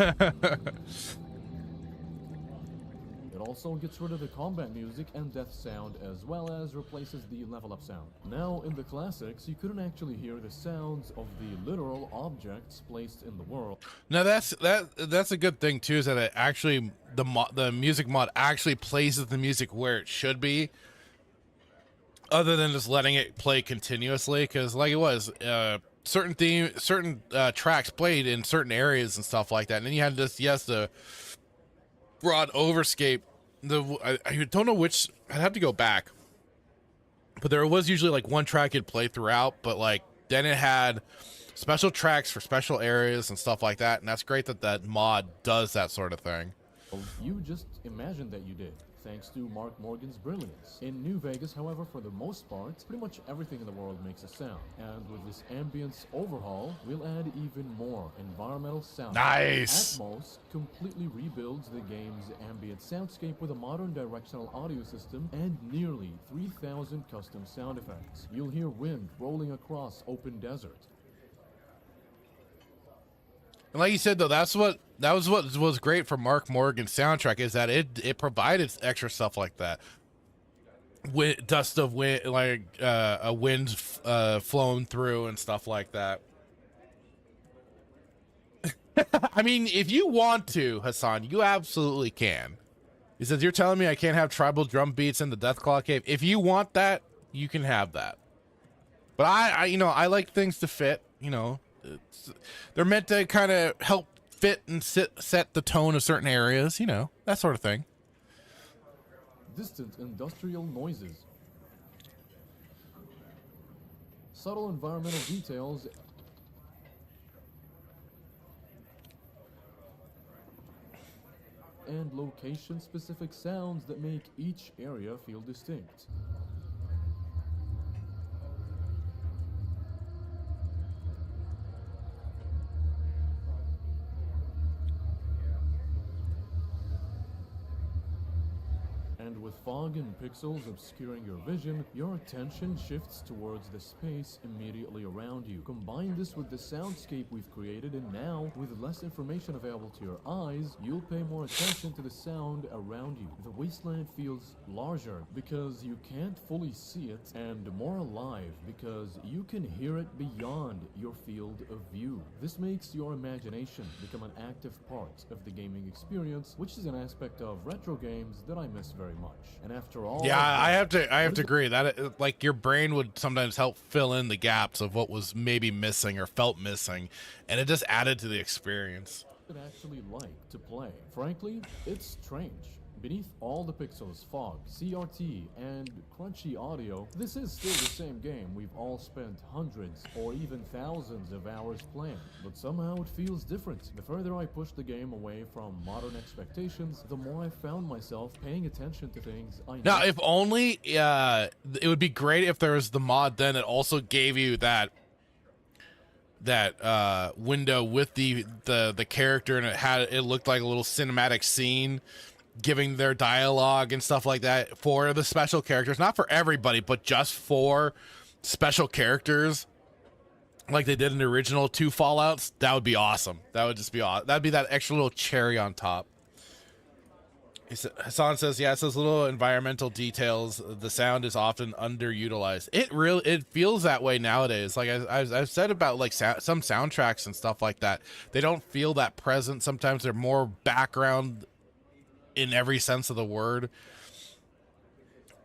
also gets rid of the combat music and death sound, as well as replaces the level up sound. Now, in the classics, you couldn't actually hear the sounds of the literal objects placed in the world. Now that's a good thing too, is that it actually the music mod actually places the music where it should be, other than just letting it play continuously. Because like it was, certain tracks played in certain areas and stuff like that, and then you had this the broad overscape. I don't know which, I'd have to go back, but there was usually like one track it'd play throughout, but like then it had special tracks for special areas and stuff like that, and that's great that that mod does that sort of thing. You just imagined that you did, thanks to Mark Morgan's brilliance. In New Vegas, however, for the most part, pretty much everything in the world makes a sound. And with this ambience overhaul, we'll add even more environmental sound. Nice! Atmos completely rebuilds the game's ambient soundscape with a modern directional audio system and nearly 3,000 custom sound effects. You'll hear wind rolling across open desert. And like you said, though, that was what was great for Mark Morgan's soundtrack, is that it provided extra stuff like that, dust of wind, like a wind flowing through and stuff like that. I mean, if you want to, Hassan, you absolutely can. He says, "You're telling me I can't have tribal drum beats in the Deathclaw Cave? If you want that, you can have that." But I like things to fit. You know, they're meant to kind of help fit and set the tone of certain areas. You know, that sort of thing. Distant industrial noises. Subtle environmental details. And location-specific sounds that make each area feel distinct. And with fog and pixels obscuring your vision, your attention shifts towards the space immediately around you. Combine this with the soundscape we've created, and now, with less information available to your eyes, you'll pay more attention to the sound around you. The wasteland feels larger because you can't fully see it, and more alive because you can hear it beyond your field of view. This makes your imagination become an active part of the gaming experience, which is an aspect of retro games that I miss very much. And after all, yeah, I have to agree that like your brain would sometimes help fill in the gaps of what was maybe missing or felt missing, and it just added to the experience. I'd actually like to play. Frankly, it's strange. Beneath all the pixels, fog, CRT, and crunchy audio, this is still the same game we've all spent hundreds or even thousands of hours playing, but somehow it feels different. The further I push the game away from modern expectations, the more I found myself paying attention to things I know. Now, if only it would be great if there was the mod then that also gave you that window with the character, and it looked like a little cinematic scene giving their dialogue and stuff like that for the special characters, not for everybody, but just for special characters like they did in the original 2 Fallouts. That would be awesome. That would just be awesome. That'd be that extra little cherry on top. Hassan says, yeah, it's those little environmental details. The sound is often underutilized. It feels that way nowadays. Like I've said about like some soundtracks and stuff like that. They don't feel that present. Sometimes they're more background in every sense of the word.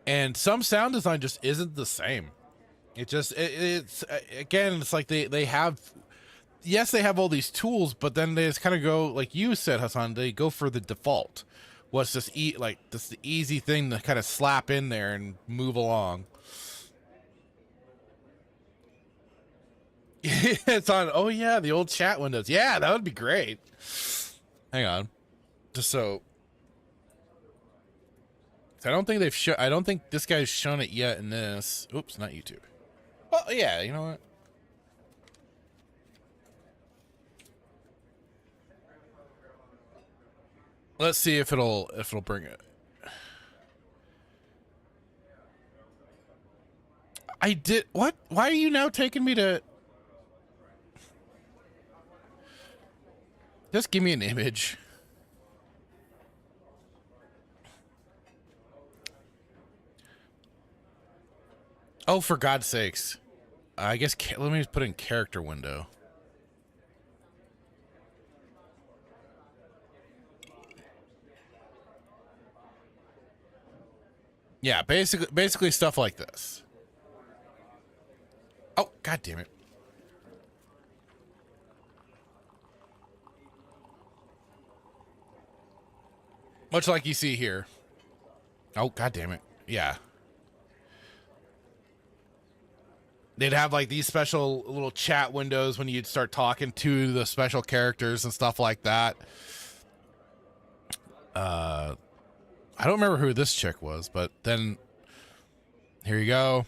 And some sound design just isn't the same. It's again, it's like they have, yes, they have all these tools, but then they just kind of go, like you said, Hassan, they go for the default. What's just the easy thing to kind of slap in there and move along. It's on. Oh yeah, the old chat windows. Yeah, that would be great. Hang on, just so. I don't think I don't think this guy's shown it yet in this. Oops, not YouTube. Well, yeah, you know what? Let's see if it'll bring it. I did what? Why are you now taking me to? Just give me an image. Oh, for God's sakes. I guess let me just put in character window. Yeah, basically stuff like this. Oh, God damn it. Much like you see here. Oh, God damn it. Yeah. They'd have like these special little chat windows when you'd start talking to the special characters and stuff like that. I don't remember who this chick was, but then here you go.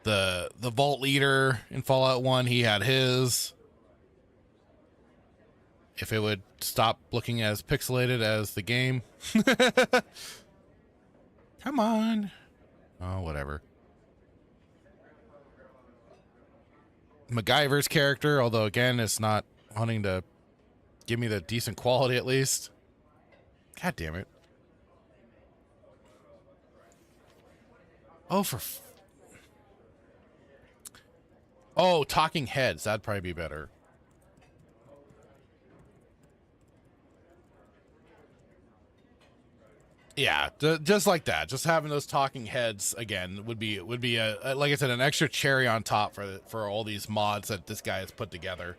The vault leader in Fallout 1, he had his. If it would stop looking as pixelated as the game. Come on. Oh, whatever. MacGyver's character, although again, it's not wanting to give me the decent quality at least. God damn it. Oh, oh, talking heads. That'd probably be better. Yeah, just like that. Just having those talking heads again would be a like I said, an extra cherry on top for all these mods that this guy has put together.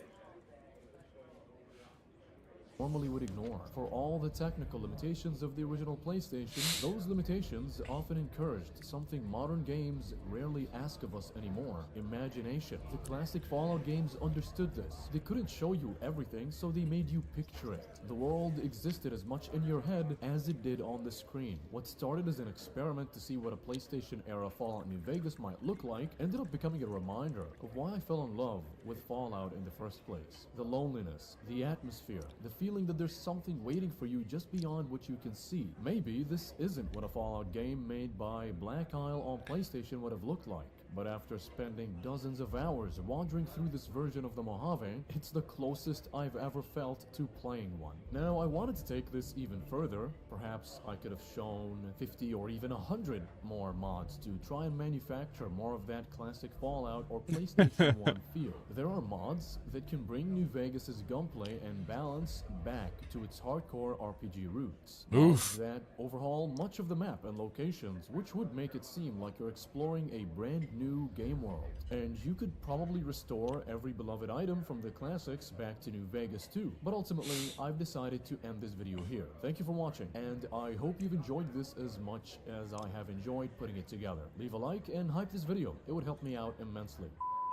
Normally would ignore. For all the technical limitations of the original PlayStation, those limitations often encouraged something modern games rarely ask of us anymore: imagination. The classic Fallout games understood this. They couldn't show you everything, so they made you picture it. The world existed as much in your head as it did on the screen. What started as an experiment to see what a PlayStation-era Fallout New Vegas might look like ended up becoming a reminder of why I fell in love with Fallout in the first place. The loneliness, the atmosphere, the feeling that there's something waiting for you just beyond what you can see. Maybe this isn't what a Fallout game made by Black Isle on PlayStation would have looked like, but after spending dozens of hours wandering through this version of the Mojave, it's the closest I've ever felt to playing one. Now, I wanted to take this even further. Perhaps I could have shown 50 or even 100 more mods to try and manufacture more of that classic Fallout or PlayStation 1 feel. There are mods that can bring New Vegas's gunplay and balance back to its hardcore RPG roots. Mods that overhaul much of the map and locations, which would make it seem like you're exploring a brand new new game world, and you could probably restore every beloved item from the classics back to New Vegas too. But ultimately, I've decided to end this video here. Thank you for watching, and I hope you've enjoyed this as much as I have enjoyed putting it together. Leave a like and hype this video. It would help me out immensely.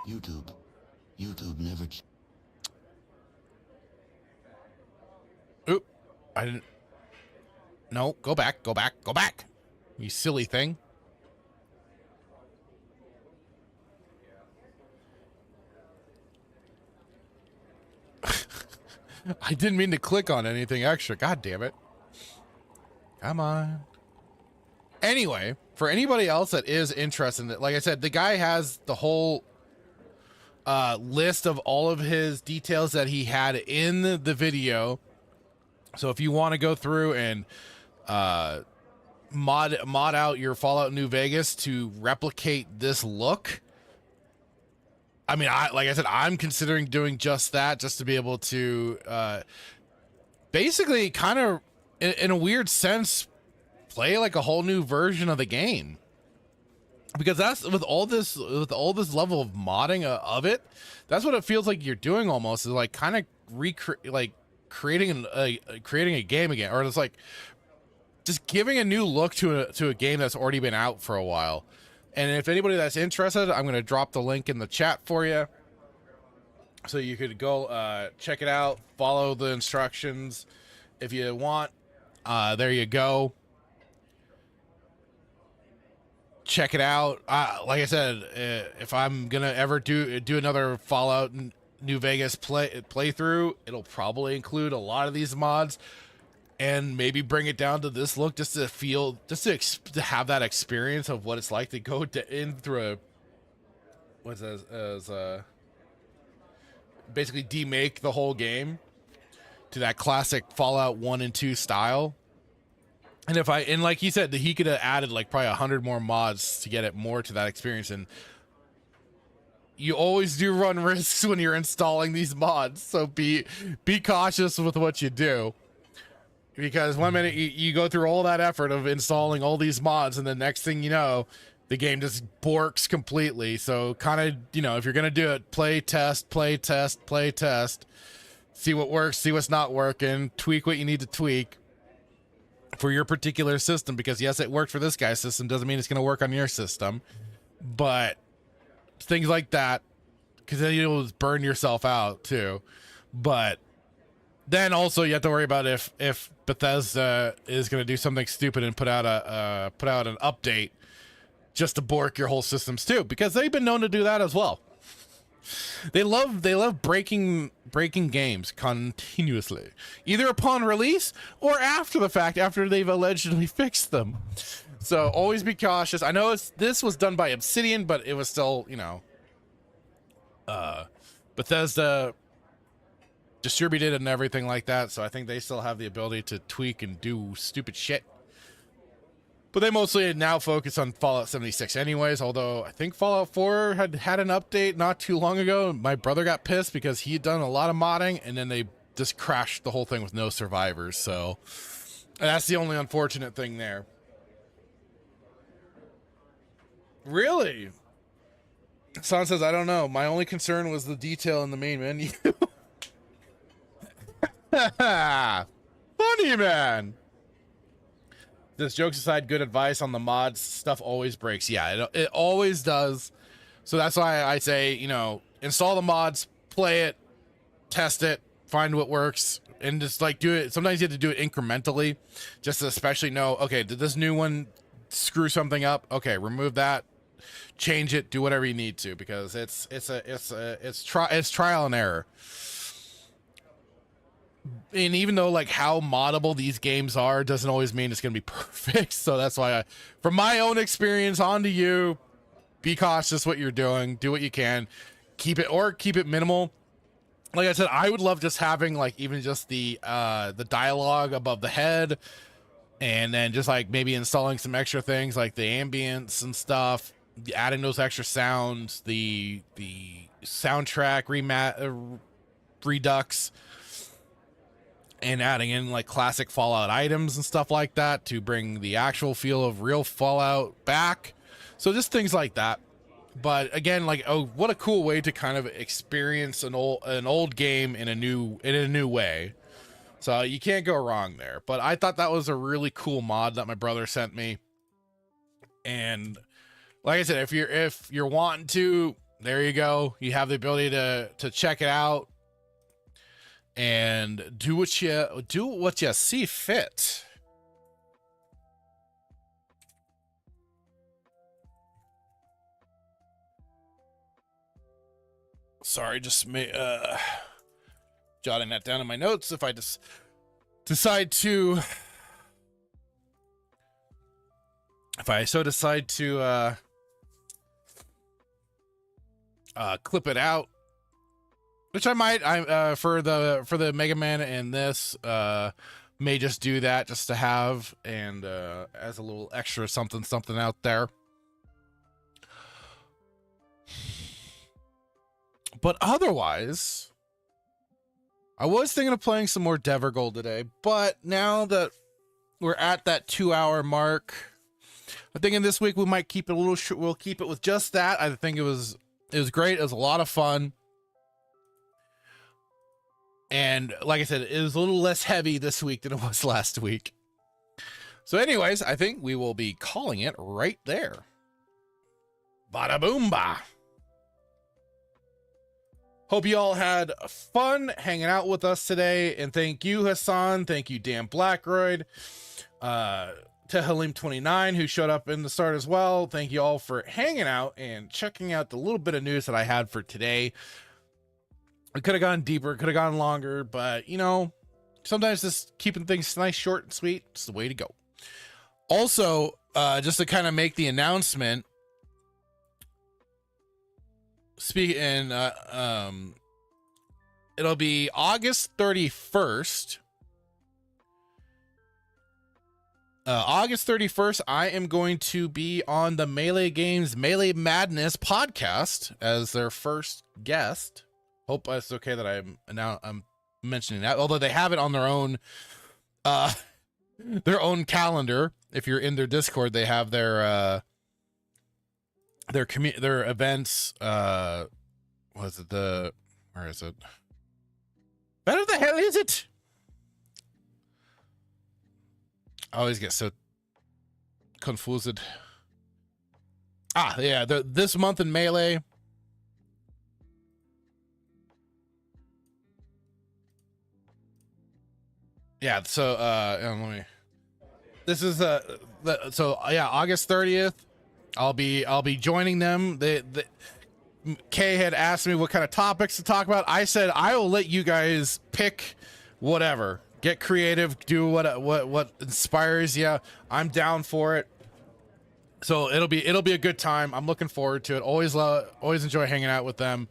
YouTube never... Oop. I didn't... No, go back, go back, go back. You silly thing. I didn't mean to click on anything extra. God damn it. Come on. Anyway, for anybody else that is interested in it, like I said, the guy has the whole list of all of his details that he had in the video. So if you want to go through and mod out your Fallout New Vegas to replicate this look, I mean, like I said, I'm considering doing just that, just to be able to basically kind of, in a weird sense, play like a whole new version of the game. Because that's with all this level of modding of it, that's what it feels like you're doing almost, is like kind of creating a game again, or it's like just giving a new look to a game that's already been out for a while. And if anybody that's interested, I'm going to drop the link in the chat for you, so you could go check it out, follow the instructions if you want. There you go. Check it out. Like I said, if I'm gonna ever do another Fallout New Vegas playthrough, it'll probably include a lot of these mods, and maybe bring it down to this look, just to feel, just to have that experience of what it's like to go in through basically demake the whole game to that classic Fallout 1 and 2 style. And like he said, he could have added like probably 100 more mods to get it more to that experience. And you always do run risks when you're installing these mods, so be cautious with what you do. Because one minute you go through all that effort of installing all these mods, and the next thing you know, the game just borks completely. So kind of, if you're going to do it, play, test, see what works, see what's not working, tweak what you need to tweak for your particular system. Because yes, it worked for this guy's system, doesn't mean it's going to work on your system. But things like that, because then you'll burn yourself out too. But then also you have to worry about if Bethesda is going to do something stupid and put out an update just to bork your whole systems too, because they've been known to do that as well. They love breaking games continuously, either upon release or after the fact, after they've allegedly fixed them. So always be cautious. I know this was done by Obsidian, but it was still, Bethesda distributed and everything like that, so I think they still have the ability to tweak and do stupid shit. But they mostly now focus on Fallout 76 anyways, although I think Fallout 4 had an update not too long ago. My brother got pissed because he had done a lot of modding, and then they just crashed the whole thing with no survivors. So that's the only unfortunate thing there. Really? Son says, I don't know. My only concern was the detail in the main menu. Funny, man. This, jokes aside, good advice on the mods. Stuff always breaks. Yeah, it always does. So that's why I say, install the mods, play it, test it, find what works, and just like do it. Sometimes you have to do it incrementally, just to especially know, okay, did this new one screw something up? Okay, remove that, change it, do whatever you need to, because it's trial and error. And even though like how moddable these games are doesn't always mean it's going to be perfect. So that's why from my own experience, on to you, be cautious what you're doing, do what you can, keep it minimal. Like I said, I would love just having like even just the dialogue above the head, and then just like maybe installing some extra things like the ambience and stuff, adding those extra sounds, the soundtrack redux, and adding in like classic Fallout items and stuff like that to bring the actual feel of real Fallout back. So just things like that. But again, like, oh, what a cool way to kind of experience an old game in a new way. So you can't go wrong there. But I thought that was a really cool mod that my brother sent me. And like I said, if you're wanting to, there you go. You have the ability to check it out and do what you see fit. Sorry, just jotting that down in my notes. If I just decide to, clip it out, which I might, for the Mega Man and this, may just do that just to have, and as a little extra something out there. But otherwise, I was thinking of playing some more Devergold today, but now that we're at that 2-hour mark, I'm thinking this week we might keep it a little short. We'll keep it with just that. I think it was great. It was a lot of fun. And like I said, it was a little less heavy this week than it was last week. So anyways, I think we will be calling it right there. Bada boom ba. Hope you all had fun hanging out with us today. And thank you, Hassan. Thank you, Dan Blackroyd. Tehalim29, who showed up in the start as well. Thank you all for hanging out and checking out the little bit of news that I had for today. It could have gone deeper, could have gone longer, but you know, sometimes just keeping things nice, short, and sweet is the way to go. Also, just to kind of make the announcement, it'll be August 31st. August 31st, I am going to be on the Melee Games Melee Madness podcast as their first guest. Hope it's okay that I'm mentioning that, although they have it on their own calendar. If you're in their Discord, they have their events. Where is it? Where the hell is it? I always get so confused. Yeah, this month in Melee. Yeah, so August 30th, I'll be joining them. Kay had asked me what kind of topics to talk about. I said I will let you guys pick whatever. Get creative, do what inspires you. I'm down for it. So it'll be a good time. I'm looking forward to it. Always enjoy hanging out with them.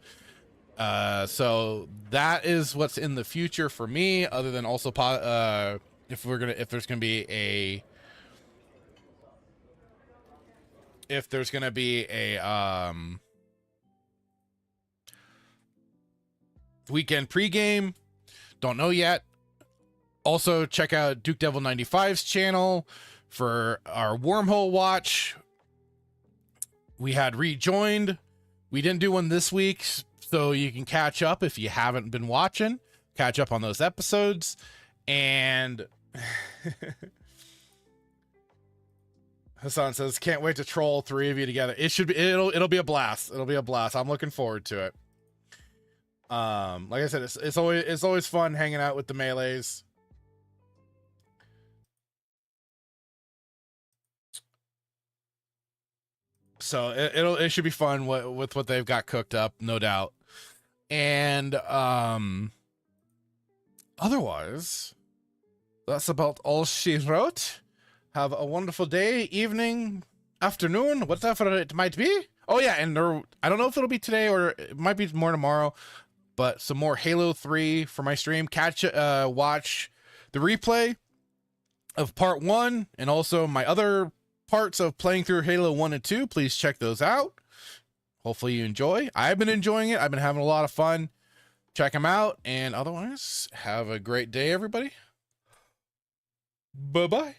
So that is what's in the future for me, other than also if there's gonna be a weekend pregame, don't know yet. Also check out Duke Devil 95's channel for our wormhole watch. We had rejoined. We didn't do one this week, so you can catch up if you haven't been watching. Catch up on those episodes. And Hassan says, can't wait to troll 3 of you together. It'll be a blast. It'll be a blast. I'm looking forward to it. Like I said, it's always fun hanging out with the Melees. So it should be fun with what they've got cooked up, no doubt. And otherwise, that's about all she wrote. Have a wonderful day, evening, afternoon, whatever it might be. Oh yeah, and I don't know if it'll be today or it might be more tomorrow, but some more Halo 3 for my stream. Watch the replay of part 1 and also my other parts of playing through Halo 1 and 2. Please check those out. Hopefully you enjoy. I've been enjoying it. I've been having a lot of fun. Check them out. And otherwise, have a great day, everybody. Bye-bye.